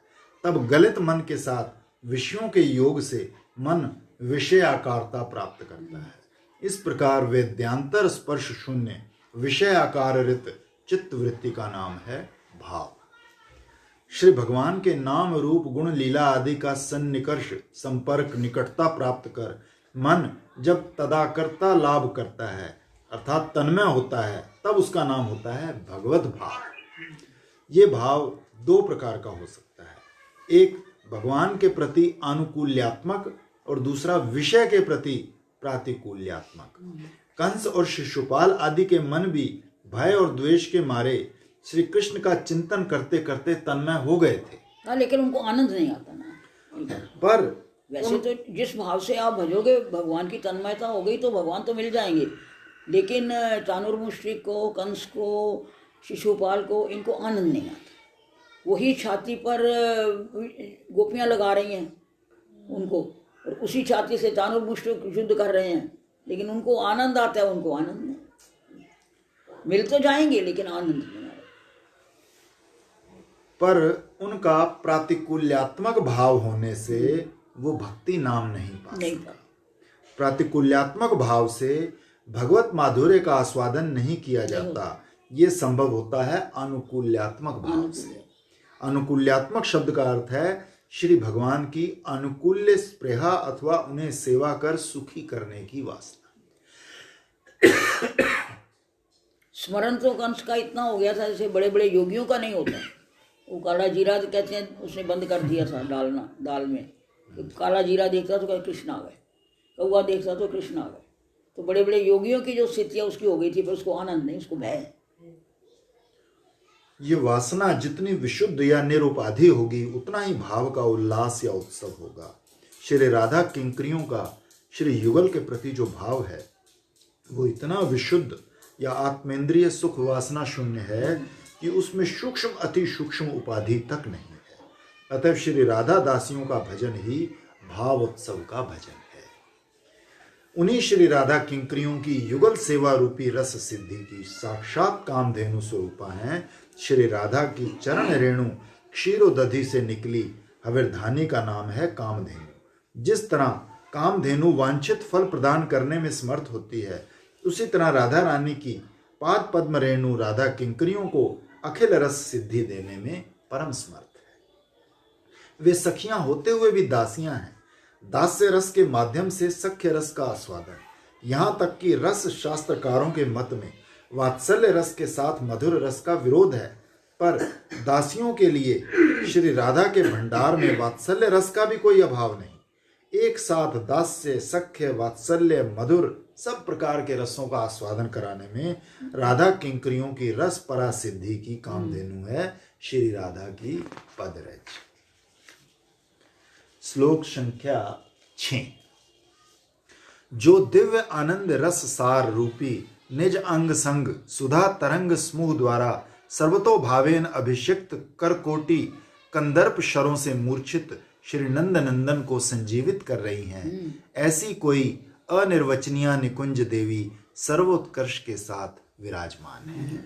[SPEAKER 1] तब गलित मन के साथ विषयों के योग से मन विषय आकारता प्राप्त करता है। इस प्रकार वेद्यांतर स्पर्श शून्य विषय आकारित चित्त वृत्ति का नाम है भाव। श्री भगवान के नाम रूप गुण लीला आदि का सन्निकर्ष संपर्क निकटता प्राप्त कर मन जब तदाकर्ता लाभ करता है अर्थात तन्मय होता है तब उसका नाम होता है भगवत भाव। ये भाव दो प्रकार का हो सकता है। एक भगवान के प्रति आनुकूल्यात्मक और दूसरा विषय के प्रति प्रातिकूल्यात्मक। कंस और शिशुपाल आदि के मन भी भय और द्वेष के मारे श्री कृष्ण का चिंतन करते करते तन्मय हो गए थे।
[SPEAKER 2] हाँ, लेकिन उनको आनंद नहीं आता ना।
[SPEAKER 1] पर
[SPEAKER 2] वैसे तो जिस भाव से आप भजोगे भगवान की तन्मयता हो गई तो भगवान तो मिल जाएंगे, लेकिन चाणूरमुष्टिक को, कंस को, शिशुपाल को इनको आनंद नहीं आता। वही छाती पर गोपियां लगा रही हैं उनको और उसी छाती से चाणूरमुष्टिक युद्ध कर रहे हैं, लेकिन उनको आनंद आता है, उनको आनंद नहीं। मिल तो जाएंगे लेकिन आनंद नहीं।
[SPEAKER 1] पर उनका प्रातिकूल्यात्मक भाव होने से वो भक्ति नाम नहीं पा सकते। प्रातिकूल्यात्मक भाव से भगवत माधुर्य का आस्वादन नहीं किया जाता। ये संभव होता है अनुकूल्यात्मक भाव से। अनुकूल्यात्मक शब्द का अर्थ है श्री भगवान की अनुकूल्य स्पृहा अथवा उन्हें सेवा कर सुखी करने की वासना।
[SPEAKER 2] स्मरण तो कंस का इतना हो गया था जैसे बड़े बड़े योगियों का नहीं होता। वो काला जीरा तो कहते हैं उसने बंद कर दिया था डालना दाल में। तो काला जीरा देखता तो कृष्ण आ गए, कौवा देखता तो कृष्ण आ गए। तो बड़े बड़े योगियों की जो स्थितियाँ उसकी हो गई थी, पर उसको आनंद नहीं, उसको भय।
[SPEAKER 1] ये वासना जितनी विशुद्ध या निरुपाधि होगी उतना ही भाव का उल्लास या उत्सव होगा। श्री राधा किंकरियों का श्री युगल के प्रति जो भाव है वो इतना विशुद्ध या आत्मेंद्रिय सुख वासना शून्य है कि उसमें सूक्ष्म अति सूक्ष्म उपाधि तक नहीं है। अतः श्री राधा दासियों का भजन ही भाव उत्सव का भजन है। उन्हीं श्री राधा किंकरियों की युगल सेवा रूपी रस सिद्धि की साक्षात कामधेनु स्वरूपा हैं श्री राधा की चरण रेणु क्षीरोदधि से निकली हविर्धानी का नाम है कामधेनु। जिस तरह कामधेनु वांछित फल प्रदान करने में समर्थ होती है, उसी तरह राधा रानी की पाद पद्म रेणु राधा किंकरियों को अखिल रस सिद्धि देने में परम समर्थ है। वे सखियां होते हुए भी दासियां हैं। दास्य रस के माध्यम से सख्य रस का आस्वादन, यहाँ तक कि रस शास्त्रकारों के मत में वात्सल्य रस के साथ मधुर रस का विरोध है, पर दासियों के लिए श्री राधा के भंडार में वात्सल्य रस का भी कोई अभाव नहीं। एक साथ दास्य, सख्य, वात्सल्य, मधुर सब प्रकार के रसों का आस्वादन कराने में राधा किंकरियों की रस परा सिद्धि की कामधेनु है श्री राधा की पदरज। श्लोक संख्या 6। जो दिव्य आनंद रस सार रूपी निज अंग संग सुधा तरंग समूह द्वारा सर्वतो भावेन अभिषिक्त करकोटि कंदर्प शरों से मूर्छित श्री नंद नंदन को संजीवित कर रही हैं, ऐसी कोई अनिर्वचनीय निकुंज देवी सर्वोत्कर्ष के साथ विराजमान है।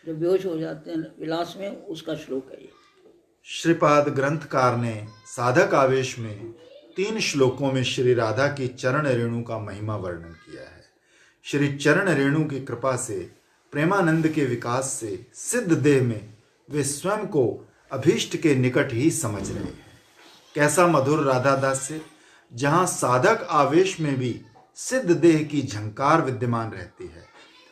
[SPEAKER 2] जो बेहोश हो जाते हैं विलास में, उसका श्लोक है ये।
[SPEAKER 1] श्रीपाद ग्रंथकार ने साधक आवेश में 3 श्लोकों में श्री राधा की चरण रेणु का महिमा वर्णन किया है। श्री चरण रेणु की कृपा से, प्रेमानंद के विकास से सिद्ध देह में वे स्वयं को अभीष्ट के निकट ही समझ रहे हैं। कैसा मधुर राधा दास्य, जहां साधक आवेश में भी सिद्ध देह की झंकार विद्यमान रहती है।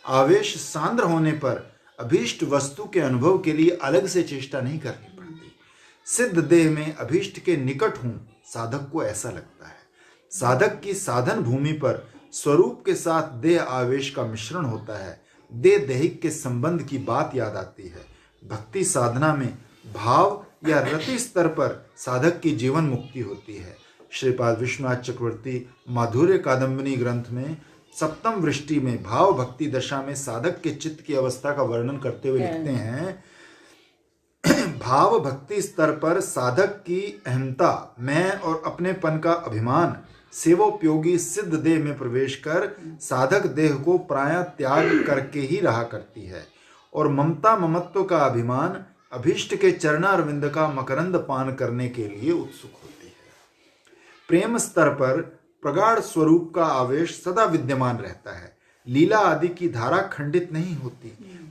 [SPEAKER 1] आवेश सांद्र होने पर अभीष्ट वस्तु के अनुभव के लिए अलग से चेष्टा नहीं करनी पड़ती। सिद्ध देह में अभीष्ट के निकट हूं, साधक को ऐसा लगता है। साधक की साधन भूमि पर स्वरूप के साथ देह आवेश का मिश्रण होता है। देह दैहिक के संबंध की बात याद आती है। भक्ति साधना में भाव या रति स्तर पर साधक की जीवन मुक्ति होती है। श्रीपाद विश्वनाथ चक्रवर्ती माधुर्य कादम्बिनी ग्रंथ में सप्तम वृष्टि में भाव भक्ति दशा में साधक के चित्त की अवस्था का वर्णन करते हुए लिखते हैं, भाव भक्ति स्तर पर साधक की अहंता, मैं और अपनेपन का अभिमान सेवोपयोगी सिद्ध देह में प्रवेश कर साधक देह को प्रायः त्याग करके ही रहा करती है, और ममता ममत्व का अभिमान अभीष्ट के चरणारविंद का मकरंद पान करने के लिए उत्सुक होती है। प्रेम स्तर पर प्रगाढ़ स्वरूप का आवेश सदा विद्यमान रहता है। लीला आदि की धारा खंडित नहीं होती।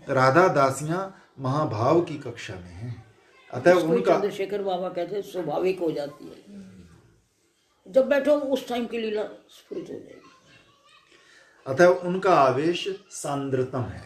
[SPEAKER 1] राधा दासियां महाभाव की कक्षा में हैं, अतः
[SPEAKER 2] इसको
[SPEAKER 1] उनका
[SPEAKER 2] चंद्रशेखर बाबा कहते हैं स्वाभाविक हो जाती है। जब बैठो उस टाइम की लीला स्फुरित हो जाएगी।
[SPEAKER 1] अतः उनका आवेश सांद्रतम है।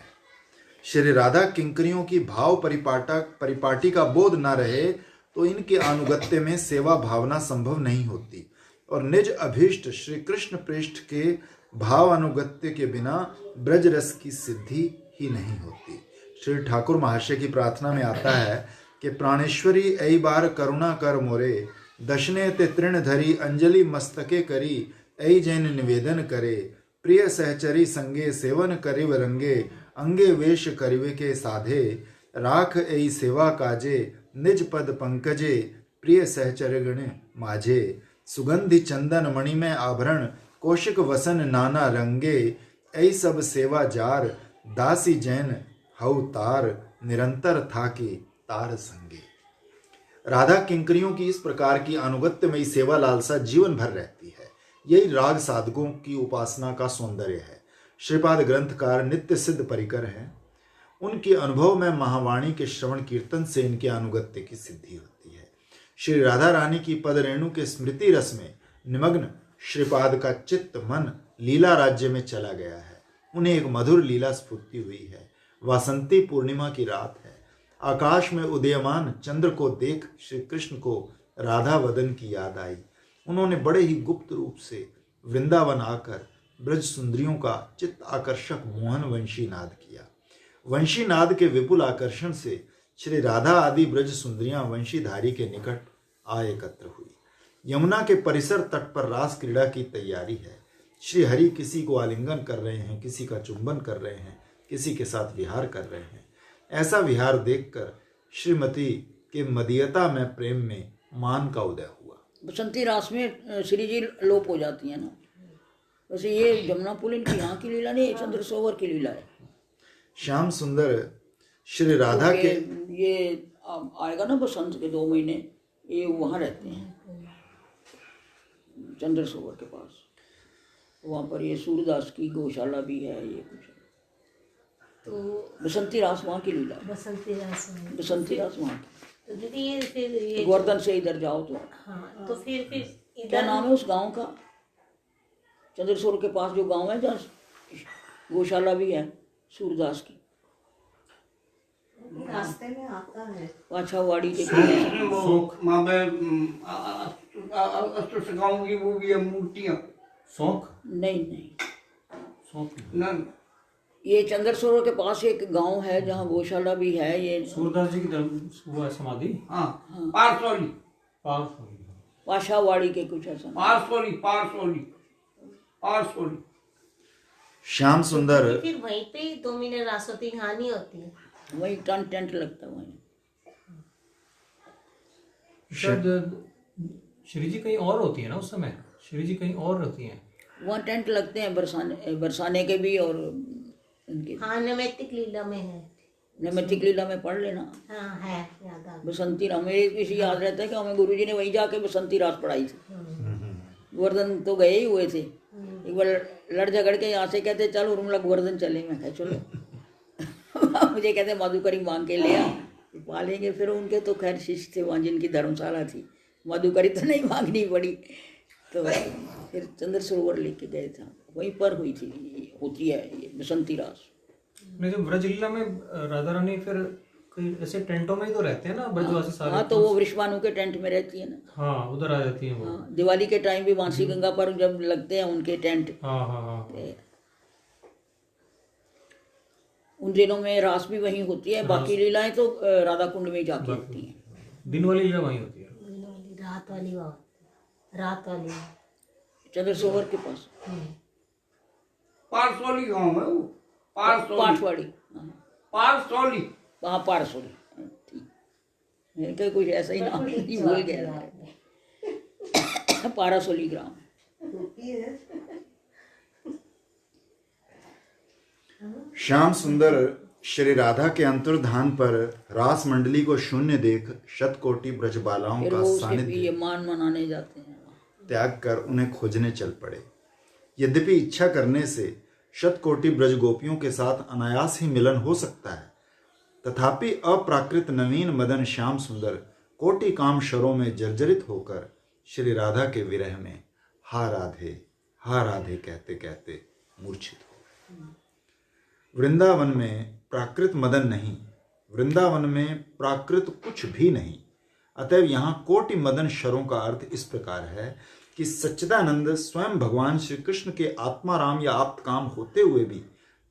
[SPEAKER 1] श्री राधा किंकरियों की भाव परिपाटी का बोध न रहे तो इनके अनुगत्य में सेवा भावना संभव नहीं होती, और निज अभीष्ट श्री कृष्ण पृष्ठ के भाव अनुगत्य के बिना ब्रज रस की सिद्धि ही नहीं होती। श्री ठाकुर महर्षि की प्रार्थना में आता है कि प्राणेश्वरी ऐ बार करुणा कर मोरे, दशने ते तृण धरी अंजलि मस्तके करी, ऐ जैन निवेदन करे, प्रिय सहचरी संगे सेवन करिव रंगे, अंगे वेश करिवे के साधे, राख ऐ सेवा काजे, निज पद पंकजे, प्रिय सहचरगण माझे, सुगंधि चंदन मणि में आभरण, कौशिक वसन नाना रंगे, ऐ सब सेवा जार, दासी जैन हऊ तार, निरंतर था की तार संगे। राधा किंकरियों की इस प्रकार की अनुगत्यमयी सेवा लालसा जीवन भर रहती है। यही राग साधकों की उपासना का सौंदर्य है। श्रीपाद ग्रंथकार नित्य सिद्ध परिकर हैं। उनके अनुभव में महावाणी के श्रवण कीर्तन से इनके अनुगत्य की सिद्धि होती है। श्री राधा रानी की पद रेणु के स्मृति रस में निमग्न श्रीपाद का चित्त मन लीला राज्य में चला गया है। उन्हें एक मधुर लीला स्फूर्ति हुई है। वासंती पूर्णिमा की रात है। आकाश में उदयमान चंद्र को देख श्री कृष्ण को राधा वदन की याद आई। उन्होंने बड़े ही गुप्त रूप से वृंदावन आकर ब्रज सुंदरियों का चित्त आकर्षक मोहन वंशी नाद किया। वंशी नाद के विपुल आकर्षण से श्री राधा आदि ब्रज सुंदरियां वंशीधारी के निकट आ एकत्र हुई। यमुना के परिसर तट पर रास क्रीड़ा की तैयारी है। श्री हरि किसी को आलिंगन कर रहे हैं, किसी का चुंबन कर रहे हैं, किसी के साथ विहार कर रहे हैं। ऐसा विहार देखकर श्रीमती के मदीयता में प्रेम में मान का उदय हुआ।
[SPEAKER 2] बसंती रास में श्री जी लोप हो जाती है ना। वैसे ये जमुना पुलिन की यहाँ की लीला नहीं, चंद्र सरोवर की लीला है।
[SPEAKER 1] श्याम सुंदर श्री राधा के
[SPEAKER 2] ये आएगा ना बसंत के 2 महीने, ये वहाँ रहते हैं चंद्र सरोवर के पास। वहाँ पर ये सूरदास की गौशाला भी है। ये कुछ
[SPEAKER 4] तो
[SPEAKER 2] बसंती रास वहाँ की लीला है।
[SPEAKER 4] बसंती रास में
[SPEAKER 2] बसंती रास वहाँ की।
[SPEAKER 4] तो दीदी ये फिर ये
[SPEAKER 2] गोवर्धन से इधर जाओ तो
[SPEAKER 4] हाँ, तो फिर
[SPEAKER 2] क्या
[SPEAKER 4] इधर
[SPEAKER 2] नाम है उस गांव का? चंद्र सरोवर के पास जो गांव है जहाँ गौशाला भी है सूरदास की,
[SPEAKER 6] रास्ते में आता है।
[SPEAKER 2] पाछावाड़ी के
[SPEAKER 5] वहाँ पे अष्ट गाँव की वो भी है मूर्तियाँ।
[SPEAKER 3] सौंख
[SPEAKER 2] नहीं,
[SPEAKER 3] सौंख
[SPEAKER 5] ना
[SPEAKER 2] ये चंद्र सरोवर के पास एक गांव है जहाँ गौशाला भी है। ये
[SPEAKER 3] सूरदास जी की तरफ हुआ है समाधि।
[SPEAKER 5] हाँ पारसौली
[SPEAKER 2] पाछावाड़ी के कुछ ऐसा।
[SPEAKER 5] पारसौली
[SPEAKER 1] श्याम सुंदर
[SPEAKER 4] फिर वहीं पे ही 2 महीने रास होती है, कहानी होती है।
[SPEAKER 2] वही टेंट लगता है वहीं।
[SPEAKER 3] शायद श्री जी कहीं और होती है ना उस समय, श्री जी कहीं और होती हैं।
[SPEAKER 2] वहाँ टेंट लगते हैं बरसाने के भी और इनके।
[SPEAKER 4] हाँ, नैमित्तिक लीला में है।
[SPEAKER 2] नैमित्तिक लीला में पढ़ लेना।
[SPEAKER 4] हाँ है, याद आ गया।
[SPEAKER 2] बसंती रास मेरे इसी याद रहता है कि हमें गुरुजी ने वहीं जाके बसंती रास पढ़ाई थी। गोवर्धन तो गए ही हुए थे। एक बार लड़ झगड़ के यहाँ से कहते चल उर्मिला गोवर्धन चले। मैं कहा चलो। मुझे कहते मधुकरी मांग के ले आ, पालेंगे। फिर उनके तो खैर शिष्य थे वहाँ जिनकी धर्मशाला थी, मधुकरी तो नहीं मांगनी पड़ी। तो फिर चंद्र सरोवर लेके गए थे, वहीं पर हुई थी, होती है ये बसंती रास।
[SPEAKER 3] नहीं, जब ब्रज लीला में राधा रानी फिर कोई ऐसे टेंटों में ही तो रहते हैं ना ब्रजवासी सारे।
[SPEAKER 2] हाँ, तो वो वृषभानु के टेंट में रहती है ना।
[SPEAKER 3] हाँ, उधर आ जाती हैं वो।
[SPEAKER 2] हाँ, दिवाली के टाइम भी वांसी गंगा पर जब लगते हैं उनके टेंट,
[SPEAKER 3] हाँ।
[SPEAKER 2] उन दिनों में रास भी वहीं होती है। बाकी लीलाएं तो राधा कुंड में ही जाके होती हैं।
[SPEAKER 3] दिन वाली जगह वहीं होती है।
[SPEAKER 4] दिन वाली, रात वाली वहाँ होती है। रात वाली
[SPEAKER 2] चंद्रसरोवर के पास
[SPEAKER 5] पारसौली गांव है वो, पारसौली,
[SPEAKER 2] पाठवाड़ी,
[SPEAKER 5] पारसौली।
[SPEAKER 2] वहाँ पारसोली, ठीक। मैंने कहा कुछ ऐसा ही नाम नहीं, भूल गया था। पारासोली ग्राम।
[SPEAKER 1] श्याम सुंदर श्री राधा के अंतर्धान पर रास मंडली को शून्य देख शतकोटि ब्रजबालाओं
[SPEAKER 2] फिर
[SPEAKER 1] का
[SPEAKER 2] वो उसके
[SPEAKER 1] सानिध्य
[SPEAKER 2] ये मान मनाने जाते हैं।
[SPEAKER 1] त्याग कर उन्हें खोजने चल पड़े। यद्यपि इच्छा करने से शतकोटि ब्रज गोपियों के साथ अनायास ही मिलन हो सकता है, तथापि अप्राकृत नवीन मदन श्याम सुंदर कोटि काम शरों में जर्जरित होकर श्री राधा के विरह में हा राधे कहते कहते मूर्छित हो गए। वृंदावन में प्राकृत मदन नहीं, वृंदावन में प्राकृत कुछ भी नहीं। अतएव यहाँ कोटि मदन शरों का अर्थ इस प्रकार है कि सच्चिदानंद स्वयं भगवान श्री कृष्ण के आत्माराम या आप्त काम होते हुए भी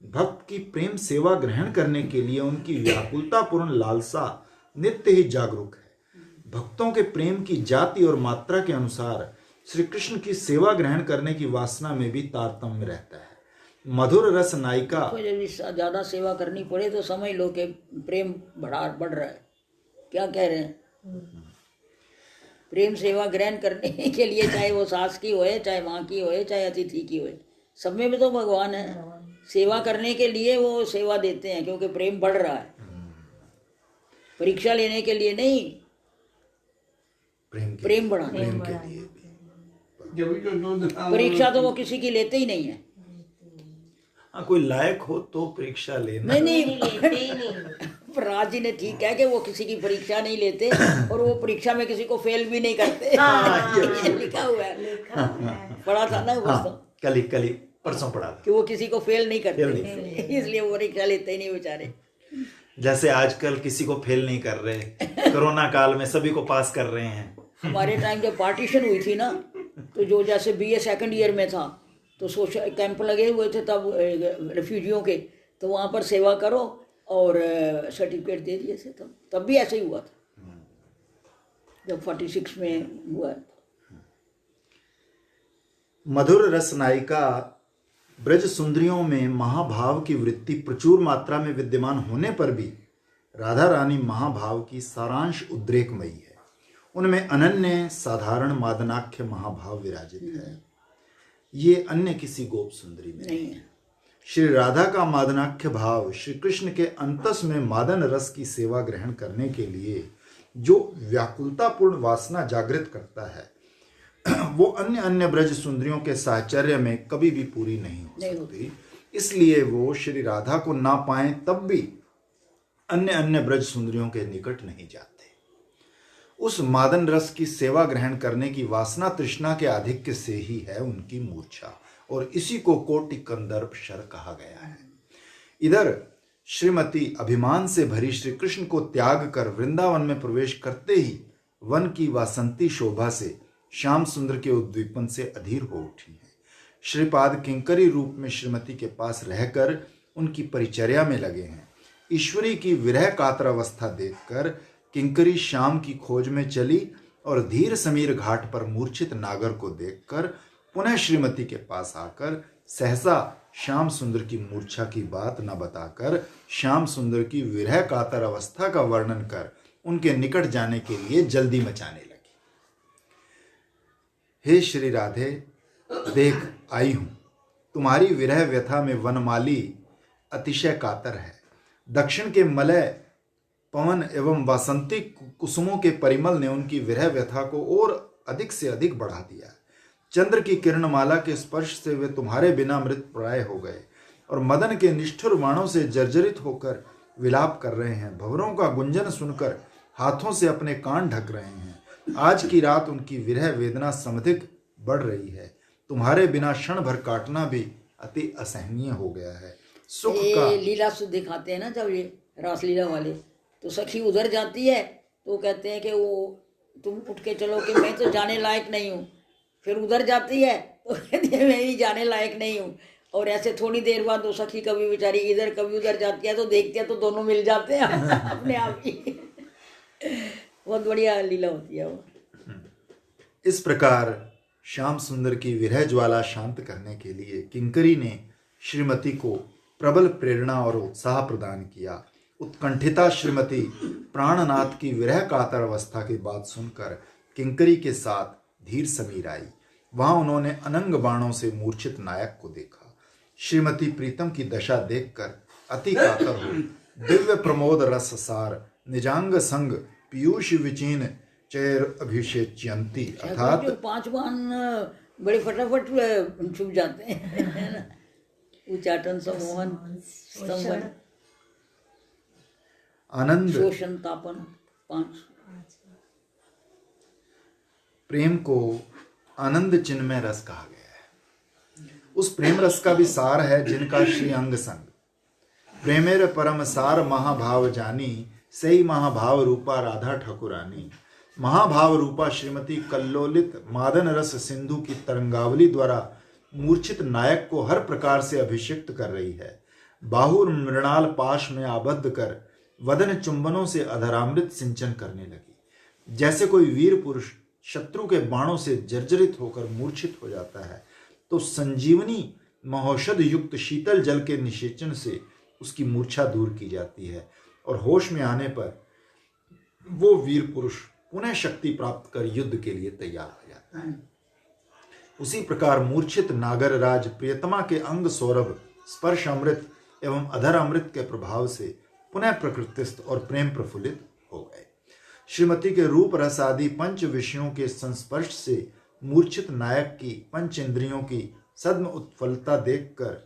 [SPEAKER 1] भक्त की प्रेम सेवा ग्रहण करने के लिए उनकी व्याकुलतापूर्ण लालसा नित्य ही जागरूक है। भक्तों के प्रेम की जाति और मात्रा के अनुसार श्री कृष्ण की सेवा ग्रहण करने की वासना में भी तारतम्य रहता है। मधुर रस नायिका
[SPEAKER 2] तो जब ज्यादा सेवा करनी पड़े तो समझ लो कि प्रेम बढ़ रहा है। क्या कह रहे हैं? प्रेम सेवा ग्रहण करने के लिए चाहे वो सास की होए, चाहे माँ की होए, चाहे अतिथि की होए, सब में भी तो भगवान है। सेवा करने के लिए वो सेवा देते हैं क्योंकि प्रेम बढ़ रहा है, परीक्षा लेने के लिए नहीं, प्रेम बढ़ाने
[SPEAKER 1] के लिए।
[SPEAKER 5] जब भी जो दूध
[SPEAKER 2] परीक्षा तो वो किसी की लेते ही नहीं है।
[SPEAKER 1] हाँ, कोई लायक हो तो परीक्षा लेना।
[SPEAKER 2] नहीं
[SPEAKER 4] लेते ही नहीं।
[SPEAKER 2] प्रहलाद जी ने ठीक कहा कि वो किसी की परीक्षा नहीं लेते और वो परीक्षा में किसी को फेल भी नहीं करते। ये लिखा हुआ है, पढ़ा था ना पुस्तक,
[SPEAKER 1] कल ही परसों पढ़ा था
[SPEAKER 2] कि वो किसी को फेल नहीं करते, इसलिए वो परीक्षा लेते ही नहीं बेचारे।
[SPEAKER 1] जैसे आजकल किसी को फेल नहीं कर रहे, कोरोना काल में सभी को पास कर रहे हैं।
[SPEAKER 2] हमारे टाइम जब पार्टीशन हुई थी ना, तो जो जैसे BA सेकंड ईयर में था तो सोशल कैंप लगे हुए थे तब रेफ्यूजियों के, तो वहाँ पर सेवा करो और सर्टिफिकेट दे दिए थे। तब भी ऐसे ही हुआ था जब 46 में हुआ।
[SPEAKER 1] मधुर रस नायिका ब्रज सुंदरियों में महाभाव की वृत्ति प्रचुर मात्रा में विद्यमान होने पर भी राधा रानी महाभाव की सारांश उद्रेकमयी है। उनमें अनन्य साधारण मादनाख्य महाभाव विराजित है। ये अन्य किसी गोप सुंदरी में नहीं है। श्री राधा का मादनाख्य भाव श्री कृष्ण के अंतस में मादन रस की सेवा ग्रहण करने के लिए जो व्याकुलतापूर्ण वासना जागृत करता है, वो अन्य अन्य ब्रज सुंदरियों के साहचर्य में कभी भी पूरी नहीं हो सकती। इसलिए वो श्री राधा को ना पाए तब भी अन्य अन्य ब्रज सुंदरियों के निकट नहीं जाते। उस मादन रस की सेवा ग्रहण करने की वासना तृष्णा के आधिक्य से ही है उनकी मूर्छा, और इसी को कोटि कंदर्प शर कहा गया है। इधर श्रीमती अभिमान से भरी श्री कृष्ण को त्याग कर वृंदावन में प्रवेश करते ही वन की वासंती शोभा से श्याम सुंदर के उद्दीपन से अधीर हो उठी है। श्रीपाद किंकरी रूप में श्रीमती के पास रहकर उनकी परिचर्या में लगे हैं। ईश्वरी की विरह कातर अवस्था देखकर किंकरी श्याम की खोज में चली और धीर समीर घाट पर मूर्छित नागर को देखकर पुनः श्रीमती के पास आकर सहसा श्याम सुंदर की मूर्छा की बात न बताकर श्याम सुंदर की विरह कातर अवस्था का वर्णन कर उनके निकट जाने के लिए जल्दी मचाने लगी। हे श्री राधे, देख आई हूं, तुम्हारी विरह व्यथा में वनमाली अतिशय कातर है। दक्षिण के मलय पवन एवं वासंती कुसुमों के परिमल ने उनकी विरह व्यथा को और अधिक से अधिक बढ़ा दिया। चंद्र की किरणमाला के स्पर्श से वे तुम्हारे बिना मृत प्राय हो गए और मदन के निष्ठुर बाणों से जर्जरित होकर विलाप कर रहे हैं। भंवरों का गुंजन सुनकर हाथों से अपने कान ढक रहे हैं। आज की रात उनकी विरह वेदना समधिक बढ़ रही है। तुम्हारे बिना क्षण भर काटना भी अति असहनीय हो गया है। सुख का
[SPEAKER 2] लीला से दिखाते हैं ना, जब ये रासलीला वाले, तो सखी उधर जाती है तो कहते हैं कि वो तुम उठ के चलो कि मैं तो जाने लायक नहीं हूँ। फिर उधर जाती है तो कहती है मैं भी जाने लायक नहीं हूँ। और ऐसे थोड़ी देर बाद वो सखी कभी बेचारी इधर कभी उधर जाती है तो देखते हैं तो दोनों मिल जाते हैं अपने आप ही। बहुत बढ़िया लीला होती है वो।
[SPEAKER 1] इस प्रकार श्याम सुंदर की विरह ज्वाला शांत करने के लिए किंकरी ने श्रीमती को प्रबल प्रेरणा और उत्साह प्रदान किया। उत्कंठिता श्रीमती प्राणनाथ की विरह कातर अवस्था की बात सुनकर किंकरी के साथ धीर समीर आई। वहां उन्होंने अनंग बाणों से मूर्छित नायक को देखा। श्रीमती प्रीतम की दशा देखकर अति कातर हो दिव्य प्रमोद रस सार निजांग संग पीयूष विचीन चैर अभिषेच्यंती, अर्थात
[SPEAKER 2] जो 5 बाण बड़े फटाफट छुप जाते हैं, है ना। उच्चाटन, सम्मोहन, स्तंभन,
[SPEAKER 1] आनंद,
[SPEAKER 2] शोषण, तापन, 5।
[SPEAKER 1] प्रेम को आनंद चिन्मय रस कहा गया है। उस प्रेम रस का भी सार है जिनका श्री अंग संग। प्रेमेर परम सार महाभाव जानी, सही महाभाव रूपा राधा ठाकुरानी। महाभाव रूपा श्रीमती कल्लोलित मादन रस सिंधु की तरंगावली द्वारा मूर्छित नायक को हर प्रकार से अभिषिक्त कर रही है। बाहुर मृणाल पाश में आबद्ध कर वदन चुंबनों से अधरामृत सिंचन करने लगी। जैसे कोई वीर पुरुष शत्रु के बाणों से जर्जरित होकर मूर्छित हो जाता है तो संजीवनी महौषध युक्त शीतल जल के निषेचन से उसकी मूर्छा दूर की जाती है और होश में आने पर वो वीर पुरुष पुनः शक्ति प्राप्त कर युद्ध के लिए तैयार हो जाता है। उसी प्रकार मूर्छित नागर राज प्रियतमा के अंग सौरभ, स्पर्श अमृत एवं अधर अमृत के प्रभाव से पुनः प्रकृतिस्थ और प्रेम प्रफुल्लित हो गए। श्रीमती के रूप रस आदि पंच विषयों के संस्पर्श से मूर्छित नायक की पंच इंद्रियों की सद्म उत्फलता देखकर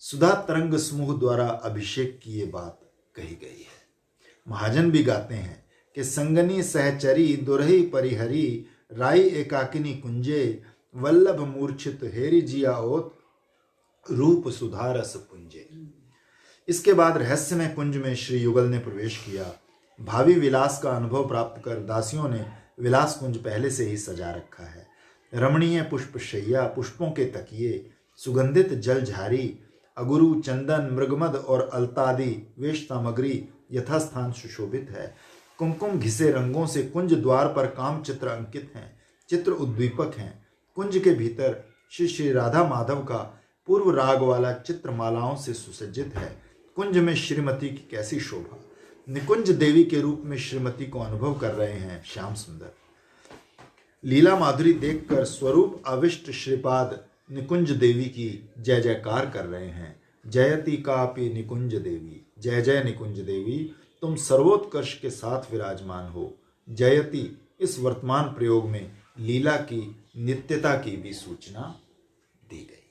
[SPEAKER 1] सुधा तरंग समूह द्वारा अभिषेक की ये बात कही गई है। महाजन भी गाते हैं कि संगनी सहचरी दुरही परिहरी, राई एकाकिनी कुंजे, वल्लभ मूर्छित हेरी जिया ओत, रूप सुधारस पुंजे। इसके बाद रहस्यमय कुंज में श्री युगल ने प्रवेश किया। भावी विलास का अनुभव प्राप्त कर दासियों ने विलास कुंज पहले से ही सजा रखा है। रमणीय पुष्प शैया, पुष्पों के तकिए, सुगंधित जल झारी, अगुरु, चंदन, मृगमद और अलतादि वेश सामग्री यथास्थान सुशोभित है। कुमकुम घिसे रंगों से कुंज द्वार पर काम चित्र अंकित हैं, चित्र उद्दीपक हैं। कुंज के भीतर श्री श्री राधा माधव का पूर्व राग वाला चित्रमालाओं से सुसज्जित है। कुंज में श्रीमती की कैसी शोभा। निकुंज देवी के रूप में श्रीमती को अनुभव कर रहे हैं श्याम सुंदर। लीला माधुरी देखकर स्वरूप अविष्ट श्रीपाद निकुंज देवी की जय जयकार कर रहे हैं। जयति कापि निकुंज देवी, जय जय निकुंज देवी, तुम सर्वोत्कर्ष के साथ विराजमान हो। जयति इस वर्तमान प्रयोग में लीला की नित्यता की भी सूचना दी गई।